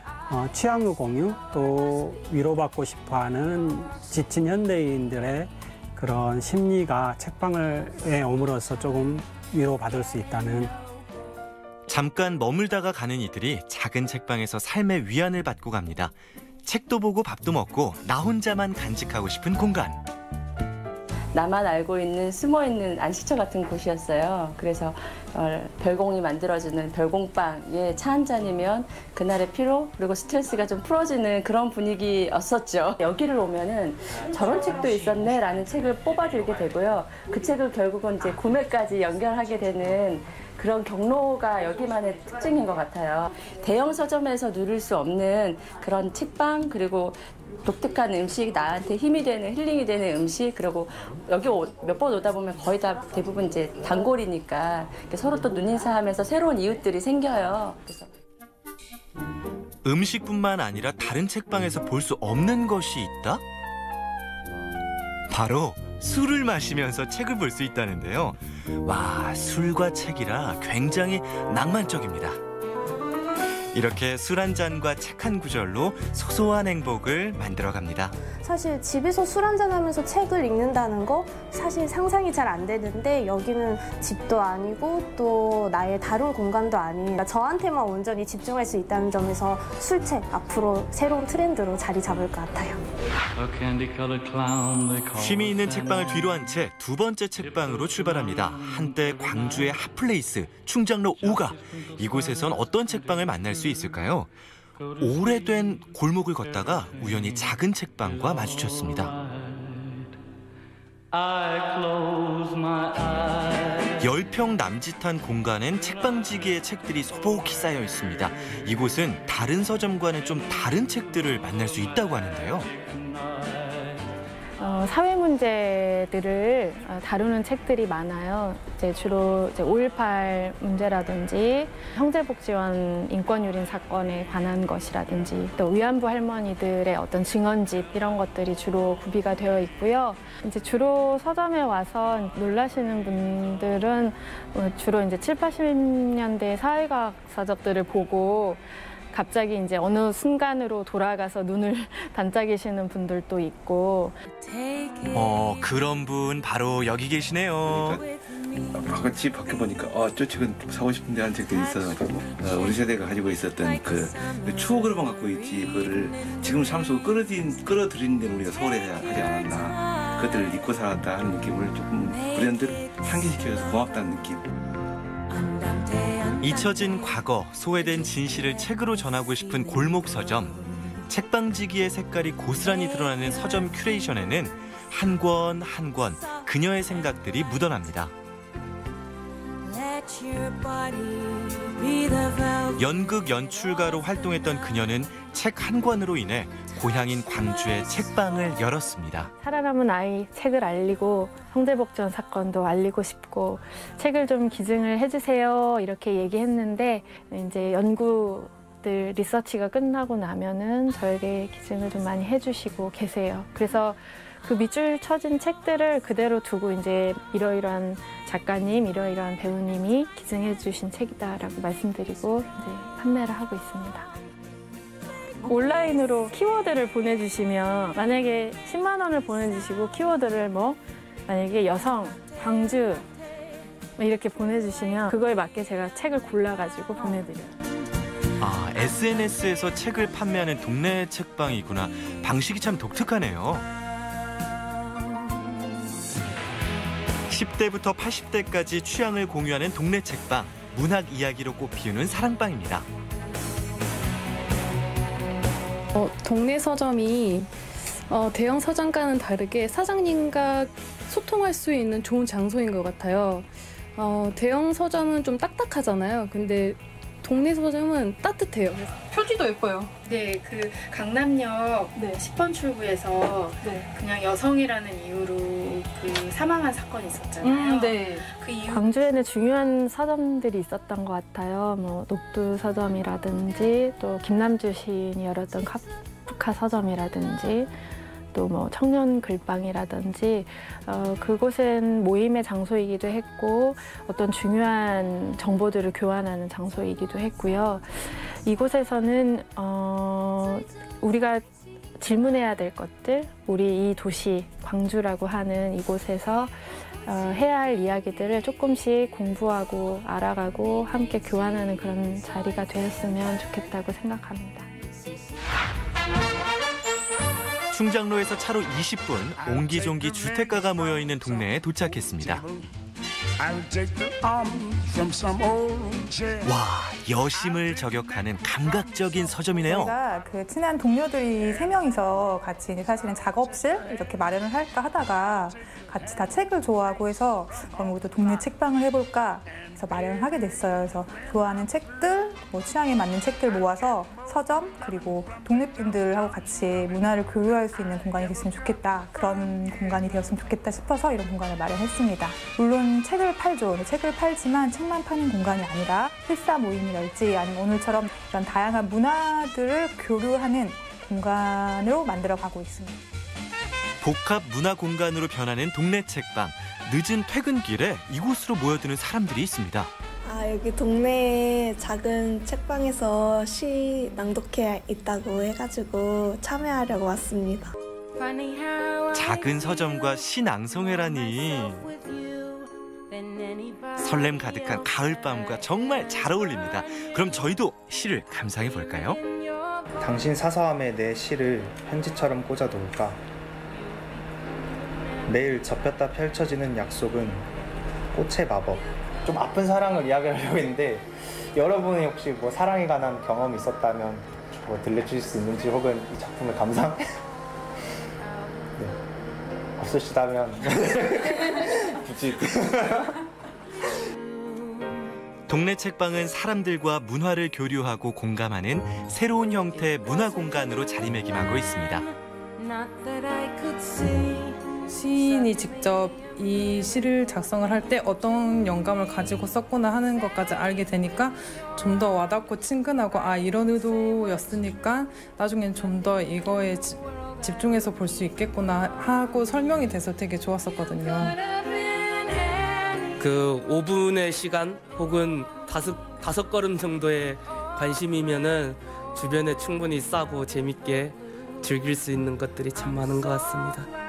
취향의 공유, 또 위로받고 싶어하는 지친 현대인들의 그런 심리가 책방에 오므로써 조금 위로받을 수 있다는. 잠깐 머물다가 가는 이들이 작은 책방에서 삶의 위안을 받고 갑니다. 책도 보고 밥도 먹고 나 혼자만 간직하고 싶은 공간. 나만 알고 있는 숨어있는 안식처 같은 곳이었어요. 그래서 별공이 만들어주는 별공방에 차 한 잔이면 그날의 피로 그리고 스트레스가 좀 풀어지는 그런 분위기였었죠. 여기를 오면은 저런 책도 있었네 라는 책을 뽑아들게 되고요. 그 책을 결국은 이제 구매까지 연결하게 되는 그런 경로가 여기만의 특징인 것 같아요. 대형 서점에서 누릴 수 없는 그런 책방, 그리고 독특한 음식, 나한테 힘이 되는, 힐링이 되는 음식, 그리고 여기 몇 번 오다 보면 거의 다 대부분 이제 단골이니까 서로 또 눈인사하면서 새로운 이웃들이 생겨요. 그래서 음식뿐만 아니라 다른 책방에서 볼 수 없는 것이 있다? 바로 술을 마시면서 책을 볼 수 있다는데요. 와, 술과 책이라 굉장히 낭만적입니다. 이렇게 술 한 잔과 책 한 구절로 소소한 행복을 만들어갑니다. 사실 집에서 술 한잔 하면서 책을 읽는다는 거 사실 상상이 잘 안 되는데 여기는 집도 아니고 또 나의 다룰 공간도 아닌 저한테만 온전히 집중할 수 있다는 점에서 술책 앞으로 새로운 트렌드로 자리 잡을 것 같아요. 쉼이 있는 책방을 뒤로 한 채 두 번째 책방으로 출발합니다. 한때 광주의 핫플레이스 충장로 5가 이곳에선 어떤 책방을 만날 수 있을까요? 오래된 골목을 걷다가 우연히 작은 책방과 마주쳤습니다. 10평 남짓한 공간엔 책방지기의 책들이 소복히 쌓여 있습니다. 이곳은 다른 서점과는 좀 다른 책들을 만날 수 있다고 하는데요. 사회 문제들을 다루는 책들이 많아요. 주로 5.18 문제라든지 형제복지원 인권유린 사건에 관한 것이라든지 또 위안부 할머니들의 어떤 증언집 이런 것들이 주로 구비가 되어 있고요. 주로 서점에 와서 놀라시는 분들은 주로 7, 80년대 사회과학 서적들을 보고 갑자기 어느 순간으로 돌아가서 눈을 반짝이시는 분들도 있고. 그런 분 바로 여기 계시네요. 집 밖에 보니까 저 책은 사고 싶은데 하는 책들이 있어가지고 우리 세대가 가지고 있었던 그 추억으로만 갖고 있지 그거를 지금 삶 속으로 끌어들이는 데는 우리가 소홀해야 하지 않았나. 그것들을 잊고 살았다 하는 느낌을 조금 브랜드를 상기시켜줘서 고맙다는 느낌. 잊혀진 과거, 소외된 진실을 책으로 전하고 싶은 골목 서점. 책방지기의 색깔이 고스란히 드러나는 서점 큐레이션에는 한 권 한 권 그녀의 생각들이 묻어납니다. 연극 연출가로 활동했던 그녀는 책 한 권으로 인해 고향인 광주의 책방을 열었습니다. 살아남은 아이 책을 알리고 형제복지원 사건도 알리고 싶고 책을 좀 기증을 해주세요 이렇게 얘기했는데 연구들 리서치가 끝나고 나면은 저에게 기증을 좀 많이 해주시고 계세요. 그래서 그 밑줄 쳐진 책들을 그대로 두고 이러이러한 작가님, 이러이러한 배우님이 기증해 주신 책이다라고 말씀드리고 판매를 하고 있습니다. 온라인으로 키워드를 보내주시면 만약에 10만 원을 보내주시고 키워드를 만약에 여성, 광주 이렇게 보내주시면 그거에 맞게 제가 책을 골라가지고 보내드려요. SNS에서 책을 판매하는 동네 책방이구나. 방식이 참 독특하네요. 10대부터 80대까지 취향을 공유하는 동네 책방. 문학 이야기로 꽃피우는 사랑방입니다. 동네 서점이 대형 서점과는 다르게 사장님과 소통할 수 있는 좋은 장소인 것 같아요. 대형 서점은 좀 딱딱하잖아요. 근데 동네 서점은 따뜻해요. 표지도 예뻐요. 네, 그 강남역 10번 출구에서 그냥 여성이라는 이유로 그 사망한 사건이 있었잖아요. 네. 그 이후 광주에는 중요한 서점들이 있었던 것 같아요. 녹두 서점이라든지 또 김남주 시인이 열었던 카프카 서점이라든지 또 청년 글방이라든지 그곳은 모임의 장소이기도 했고 어떤 중요한 정보들을 교환하는 장소이기도 했고요. 이곳에서는 우리가 질문해야 될 것들, 우리 이 도시 광주라고 하는 이곳에서 해야 할 이야기들을 조금씩 공부하고 알아가고 함께 교환하는 그런 자리가 되었으면 좋겠다고 생각합니다. 충장로에서 차로 20분 옹기종기 주택가가 모여있는 동네에 도착했습니다. 와, 여심을 저격하는 감각적인 서점이네요. 저희가 그 친한 동료들이 3명이서 같이 사실은 작업실 이렇게 마련을 할까 하다가 같이 다 책을 좋아하고 해서 그럼 우리도 동네 책방을 해볼까 해서 마련을 하게 됐어요. 그래서 좋아하는 책들, 취향에 맞는 책들 모아서 서점 그리고 동네 분들하고 같이 문화를 교류할 수 있는 공간이 됐으면 좋겠다. 그런 공간이 되었으면 좋겠다 싶어서 이런 공간을 마련했습니다. 물론 책을 팔죠. 책을 팔지만 책만 파는 공간이 아니라 필사 모임이랄지 아니면 오늘처럼 이런 다양한 문화들을 교류하는 공간으로 만들어가고 있습니다. 복합 문화 공간으로 변하는 동네 책방. 늦은 퇴근길에 이곳으로 모여드는 사람들이 있습니다. 여기 동네에 작은 책방에서 시 낭독회 있다고 해가지고 참여하려고 왔습니다. 작은 서점과 시 낭송회라니. 설렘 가득한 가을밤과 정말 잘 어울립니다. 그럼 저희도 시를 감상해 볼까요? 당신 사서함에 내 시를 편지처럼 꽂아놓을까? 매일 접혔다 펼쳐지는 약속은 꽃의 마법. 좀 아픈 사랑을 이야기하려고 했는데 여러분이 혹시 뭐 사랑에 관한 경험이 있었다면 뭐 들려주실 수 있는지 혹은 이 작품의 감상? 네. 없으시다면 굳이. 동네 책방은 사람들과 문화를 교류하고 공감하는 새로운 형태의 문화 공간으로 자리매김하고 있습니다. 시인이 직접 이 시를 작성을 할 때 어떤 영감을 가지고 썼구나 하는 것까지 알게 되니까 좀 더 와닿고 친근하고 이런 의도였으니까 나중엔 좀 더 이거에 집중해서 볼 수 있겠구나 하고 설명이 돼서 되게 좋았었거든요. 그 5분의 시간 혹은 다섯 걸음 정도의 관심이면은 주변에 충분히 싸고 재밌게 즐길 수 있는 것들이 참 많은 것 같습니다.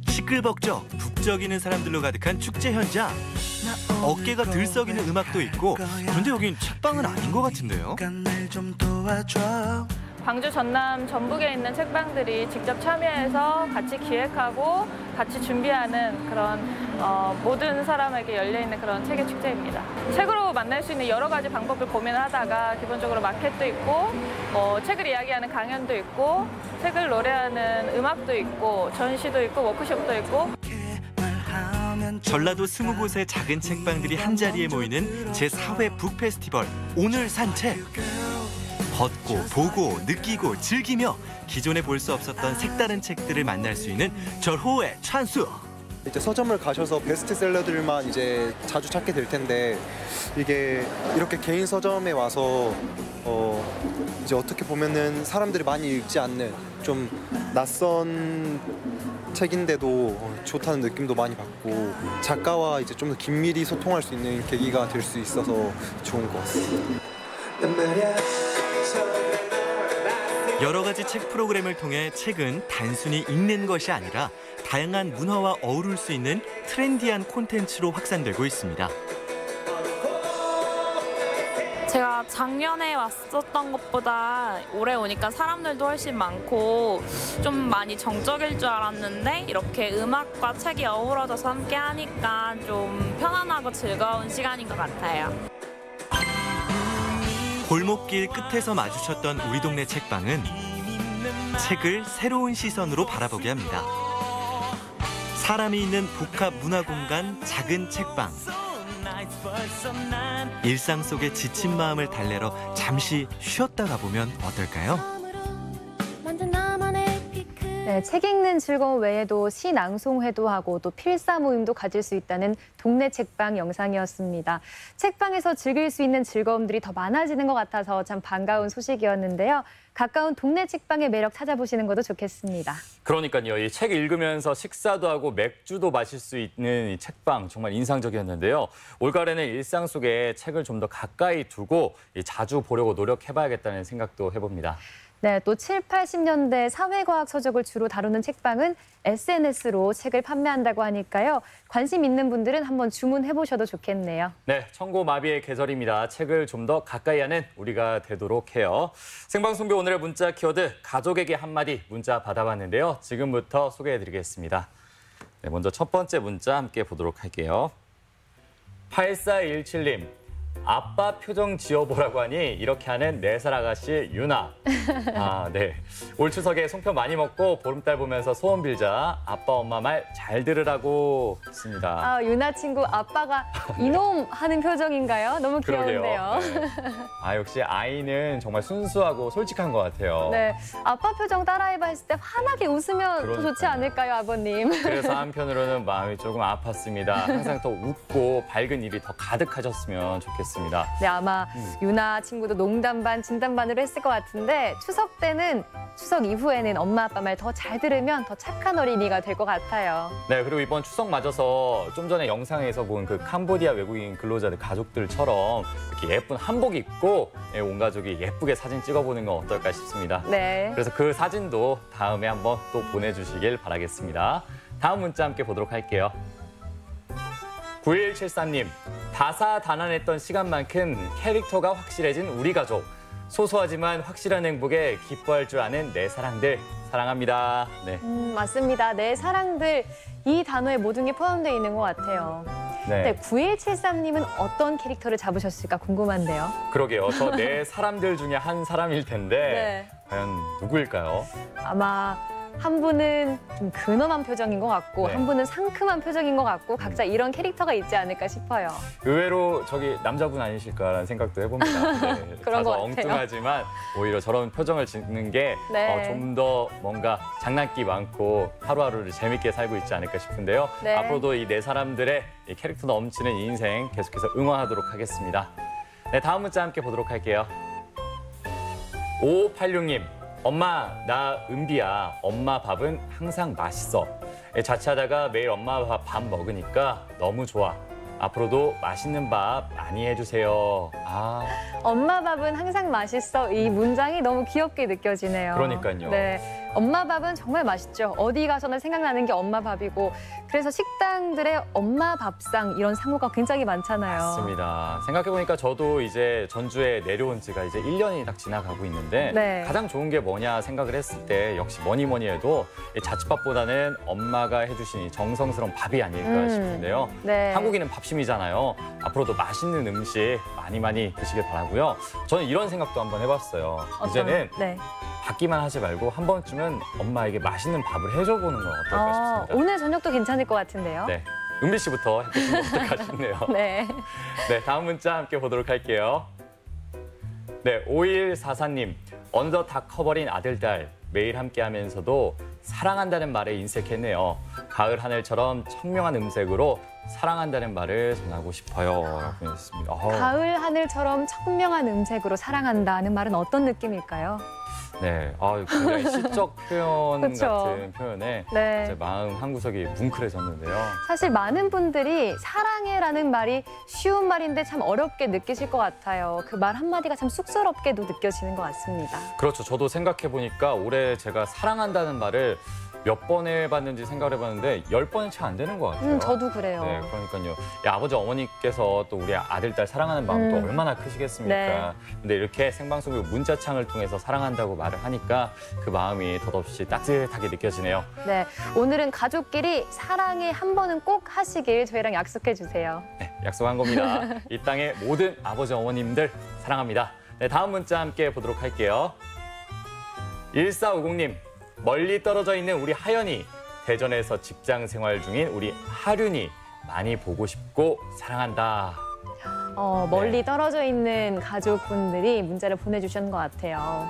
시끌벅적 북적이는 사람들로 가득한 축제 현장. 어깨가 들썩이는 음악도 있고, 그런데 여긴 책방은 아닌 것 같은데요? 광주, 전남, 전북에 있는 책방들이 직접 참여해서 같이 기획하고 같이 준비하는 그런 모든 사람에게 열려있는 그런 책의 축제입니다. 책으로 만날 수 있는 여러 가지 방법을 고민을 하다가 기본적으로 마켓도 있고 책을 이야기하는 강연도 있고 책을 노래하는 음악도 있고 전시도 있고 워크숍도 있고 전라도 20곳의 작은 책방들이 한자리에 모이는 제4회 북페스티벌 오늘 산책. 걷고 보고 느끼고 즐기며 기존에 볼 수 없었던 색다른 책들을 만날 수 있는 절호의 찬스. 이제 서점을 가셔서 베스트셀러들만 이제 자주 찾게 될 텐데 이게 이렇게 개인 서점에 와서 이제 어떻게 보면은 사람들이 많이 읽지 않는 좀 낯선 책인데도 좋다는 느낌도 많이 받고 작가와 이제 좀 더 긴밀히 소통할 수 있는 계기가 될 수 있어서 좋은 것 같습니다. 여러 가지 책 프로그램을 통해 책은 단순히 읽는 것이 아니라 다양한 문화와 어우를 수 있는 트렌디한 콘텐츠로 확산되고 있습니다. 제가 작년에 왔었던 것보다 올해 오니까 사람들도 훨씬 많고 좀 많이 정적일 줄 알았는데 이렇게 음악과 책이 어우러져서 함께 하니까 좀 편안하고 즐거운 시간인 것 같아요. 골목길 끝에서 마주쳤던 우리 동네 책방은 책을 새로운 시선으로 바라보게 합니다. 사람이 있는 복합 문화 공간 작은 책방. 일상 속의 지친 마음을 달래러 잠시 쉬었다 가보면 어떨까요? 네, 책 읽는 즐거움 외에도 시 낭송회도 하고 또 필사 모임도 가질 수 있다는 동네 책방 영상이었습니다. 책방에서 즐길 수 있는 즐거움들이 더 많아지는 것 같아서 참 반가운 소식이었는데요. 가까운 동네 책방의 매력 찾아보시는 것도 좋겠습니다. 그러니까요. 이 책 읽으면서 식사도 하고 맥주도 마실 수 있는 이 책방 정말 인상적이었는데요. 올가을에는 일상 속에 책을 좀 더 가까이 두고 자주 보려고 노력해봐야겠다는 생각도 해봅니다. 네, 또 7, 80년대 사회과학 서적을 주로 다루는 책방은 SNS로 책을 판매한다고 하니까요. 관심 있는 분들은 한번 주문해보셔도 좋겠네요. 네, 청고마비의 계절입니다. 책을 좀 더 가까이 하는 우리가 되도록 해요. 생방송비 오늘의 문자 키워드 가족에게 한마디 문자 받아봤는데요. 지금부터 소개해드리겠습니다. 네, 먼저 첫 번째 문자 함께 보도록 할게요. 8417님. 아빠 표정 지어보라고 하니 이렇게 하는 4살 아가씨 유나. 네. 올 추석에 송편 많이 먹고 보름달 보면서 소원 빌자. 아빠 엄마 말 잘 들으라고 했습니다. 유나 친구 아빠가 이놈 하는 표정인가요? 너무 귀여운데요. 네. 역시 아이는 정말 순수하고 솔직한 것 같아요. 네. 아빠 표정 따라해봐 했을 때 환하게 웃으면 더 좋지 않을까요, 아버님? 그래서 한편으로는 마음이 조금 아팠습니다. 항상 더 웃고 밝은 일이 더 가득하셨으면 좋겠습니다. 좋겠습니다. 네, 아마 유나 친구도 농담 반, 진담 반으로 했을 것 같은데 추석 이후에는 엄마 아빠 말 더 잘 들으면 더 착한 어린이가 될 것 같아요. 네, 그리고 이번 추석 맞아서 좀 전에 영상에서 본 그 캄보디아 외국인 근로자들 가족들처럼 이렇게 예쁜 한복 입고 온 가족이 예쁘게 사진 찍어보는 건 어떨까 싶습니다. 네. 그래서 그 사진도 다음에 한번 또 보내주시길 바라겠습니다. 다음 문자 함께 보도록 할게요. 9173님, 다사다난했던 시간만큼 캐릭터가 확실해진 우리 가족. 소소하지만 확실한 행복에 기뻐할 줄 아는 내 사랑들 사랑합니다. 네. 맞습니다. 내 사랑들 이 단어에 모든 게 포함되어 있는 것 같아요. 네, 9173님은 어떤 캐릭터를 잡으셨을까 궁금한데요. 그러게요. 저 내 사람들 중에 한 사람일 텐데 과연 누구일까요? 아마 한 분은 좀 근엄한 표정인 것 같고 한 분은 상큼한 표정인 것 같고 각자 이런 캐릭터가 있지 않을까 싶어요. 의외로 저기 남자분 아니실까라는 생각도 해봅니다. 네, 그런 것 같아요. 엉뚱하지만 오히려 저런 표정을 짓는 게 좀 더 뭔가 장난기 많고 하루하루를 재밌게 살고 있지 않을까 싶은데요. 앞으로도 이 네 사람들의 이 캐릭터 넘치는 인생 계속해서 응원하도록 하겠습니다. 네, 다음 문자 함께 보도록 할게요. 5586님. 엄마, 나 은비야. 엄마 밥은 항상 맛있어. 자취하다가 매일 엄마 밥 먹으니까 너무 좋아. 앞으로도 맛있는 밥 많이 해주세요. 엄마 밥은 항상 맛있어. 이 문장이 너무 귀엽게 느껴지네요. 그러니까요. 네, 엄마 밥은 정말 맛있죠. 어디 가서나 생각나는 게 엄마 밥이고 그래서 식당들의 엄마 밥상 이런 상호가 굉장히 많잖아요. 맞습니다. 생각해보니까 저도 이제 전주에 내려온 지가 이제 1년이 딱 지나가고 있는데 가장 좋은 게 뭐냐 생각을 했을 때 역시 뭐니 해도 자취밥보다는 엄마가 해주신 이 정성스러운 밥이 아닐까 싶은데요. 한국인은 밥심이잖아요. 앞으로도 맛있는 음식 많이 드시길 바라고요. 저는 이런 생각도 한번 해봤어요. 이제는 받기만 하지 말고 한 번쯤은 엄마에게 맛있는 밥을 해줘보는 건 어떨까 싶습니다. 오늘 저녁도 괜찮을 것 같은데요. 네, 은비 씨부터 해보시면 어떨까 싶네요. 네, 다음 문자 함께 보도록 할게요. 네, 5144님. 어느덧 다 커버린 아들, 딸. 매일 함께하면서도 사랑한다는 말에 인색했네요. 가을 하늘처럼 청명한 음색으로 사랑한다는 말을 전하고 싶어요. 라고 했습니다. 가을 하늘처럼 청명한 음색으로 사랑한다는 말은 어떤 느낌일까요? 네, 굉장히 시적 표현 같은 표현에 제 마음 한구석이 뭉클해졌는데요. 사실 많은 분들이 사랑해라는 말이 쉬운 말인데 참 어렵게 느끼실 것 같아요. 그 말 한마디가 참 쑥스럽게도 느껴지는 것 같습니다. 그렇죠. 저도 생각해보니까 올해 제가 사랑한다는 말을 몇 번 해봤는지 생각을 해봤는데 10번은 채 안 되는 것 같아요. 저도 그래요. 네, 그러니까요. 아버지, 어머니께서 또 우리 아들, 딸 사랑하는 마음도 얼마나 크시겠습니까? 근데 이렇게 생방송으로 문자창을 통해서 사랑한다고 말을 하니까 그 마음이 덧없이 따뜻하게 느껴지네요. 네, 오늘은 가족끼리 사랑해 한 번은 꼭 하시길 저희랑 약속해 주세요. 네, 약속한 겁니다. 이 땅의 모든 아버지, 어머님들 사랑합니다. 네, 다음 문자 함께 보도록 할게요. 1450님. 멀리 떨어져 있는 우리 하연이, 대전에서 직장 생활 중인 우리 하륜이 많이 보고 싶고 사랑한다. 멀리 떨어져 있는 가족분들이 문자를 보내주신 것 같아요.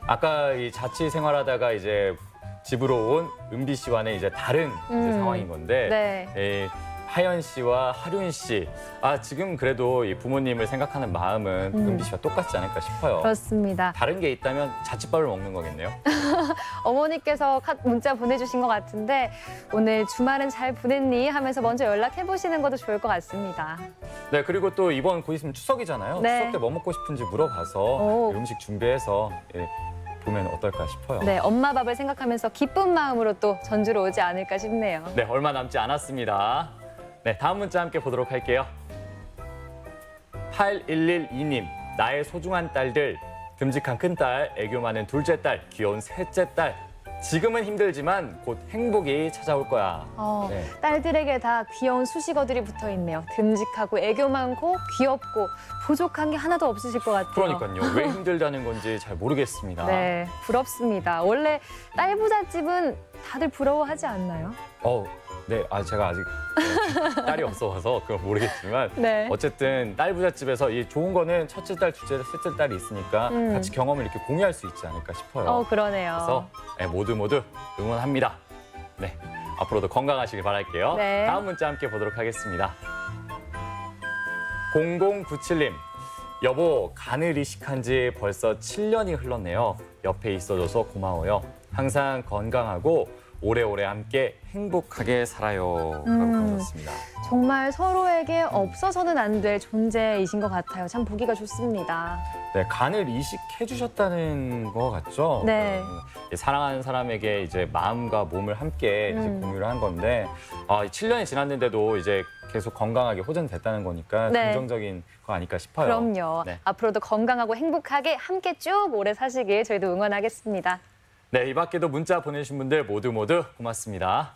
아까 이 자취 생활하다가 이제 집으로 온 은비 씨와는 이제 다른 이제 상황인 건데 하연 씨와 하륜 씨, 지금 그래도 이 부모님을 생각하는 마음은 은비 씨와 똑같지 않을까 싶어요. 그렇습니다. 다른 게 있다면 자취밥을 먹는 거겠네요. 어머니께서 문자 보내주신 것 같은데 오늘 주말은 잘 보냈니? 하면서 먼저 연락해보시는 것도 좋을 것 같습니다. 네, 그리고 또 이번 곧 있으면 추석이잖아요. 추석 때 뭐 먹고 싶은지 물어봐서 음식 준비해서 보면 어떨까 싶어요. 네, 엄마 밥을 생각하면서 기쁜 마음으로 또 전주로 오지 않을까 싶네요. 네, 얼마 남지 않았습니다. 네, 다음 문자 함께 보도록 할게요. 8112님, 나의 소중한 딸들, 듬직한 큰딸, 애교 많은 둘째 딸, 귀여운 셋째 딸. 지금은 힘들지만 곧 행복이 찾아올 거야. 딸들에게 다 귀여운 수식어들이 붙어 있네요. 듬직하고 애교 많고 귀엽고 부족한 게 하나도 없으실 것 같아요. 그러니까요. 왜 힘들다는 건지 잘 모르겠습니다. 네, 부럽습니다. 원래 딸 부잣집은 다들 부러워하지 않나요? 네, 제가 아직 딸이 없어서 그건 모르겠지만 어쨌든 딸 부잣집에서 이 좋은 거는 첫째 딸, 둘째 딸, 셋째 딸이 있으니까 같이 경험을 이렇게 공유할 수 있지 않을까 싶어요. 그러네요. 그래서 모두 응원합니다. 네, 앞으로도 건강하시길 바랄게요. 다음 문자 함께 보도록 하겠습니다. 0097님, 여보, 간을 이식한 지 벌써 7년이 흘렀네요. 옆에 있어줘서 고마워요. 항상 건강하고 오래오래 함께 행복하게 살아요. 라고 보내주셨습니다. 정말 서로에게 없어서는 안 될 존재이신 것 같아요. 참 보기가 좋습니다. 네, 간을 이식해 주셨다는 거 같죠? 네. 사랑하는 사람에게 이제 마음과 몸을 함께 이제 공유를 한 건데 7년이 지났는데도 이제 계속 건강하게 호전됐다는 거니까 네. 긍정적인 거 아닐까 싶어요. 그럼요. 네. 앞으로도 건강하고 행복하게 함께 쭉 오래 사시길 저희도 응원하겠습니다. 네, 이 밖에도 문자 보내주신 분들 모두 고맙습니다.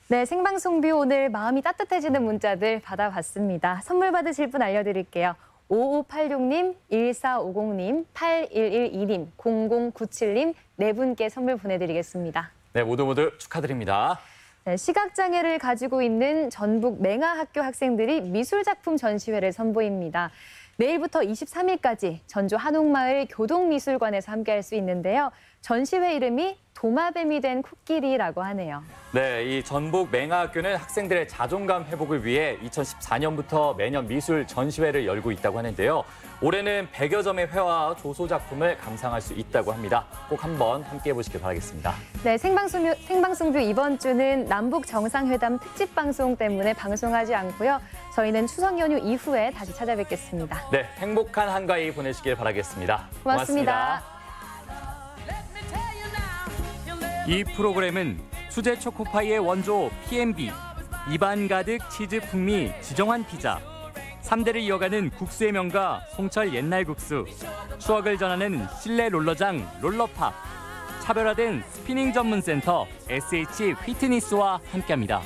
네, 생방송비 오늘 마음이 따뜻해지는 문자들 받아봤습니다. 선물 받으실 분 알려드릴게요. 5586님, 1450님, 8112님, 0097님 네 분께 선물 보내드리겠습니다. 네, 모두 축하드립니다. 네, 시각장애를 가지고 있는 전북 맹아학교 학생들이 미술작품 전시회를 선보입니다. 내일부터 23일까지 전주 한옥마을 교동미술관에서 함께할 수 있는데요. 전시회 이름이 도마뱀이 된 코끼리라고 하네요. 네, 이 전북 맹아학교는 학생들의 자존감 회복을 위해 2014년부터 매년 미술 전시회를 열고 있다고 하는데요. 올해는 100여 점의 회화와 조소 작품을 감상할 수 있다고 합니다. 꼭 한번 함께해 보시길 바라겠습니다. 네, 생방송뷰 이번 주는 남북 정상회담 특집 방송 때문에 방송하지 않고요. 저희는 추석 연휴 이후에 다시 찾아뵙겠습니다. 네, 행복한 한가위 보내시길 바라겠습니다. 고맙습니다. 이 프로그램은 수제 초코파이의 원조 P&B, 입안 가득 치즈 풍미 지정환 피자, 3대를 이어가는 국수의 명가 송철 옛날 국수, 추억을 전하는 실내 롤러장 롤러팝, 차별화된 스피닝 전문 센터 SH 휘트니스와 함께합니다.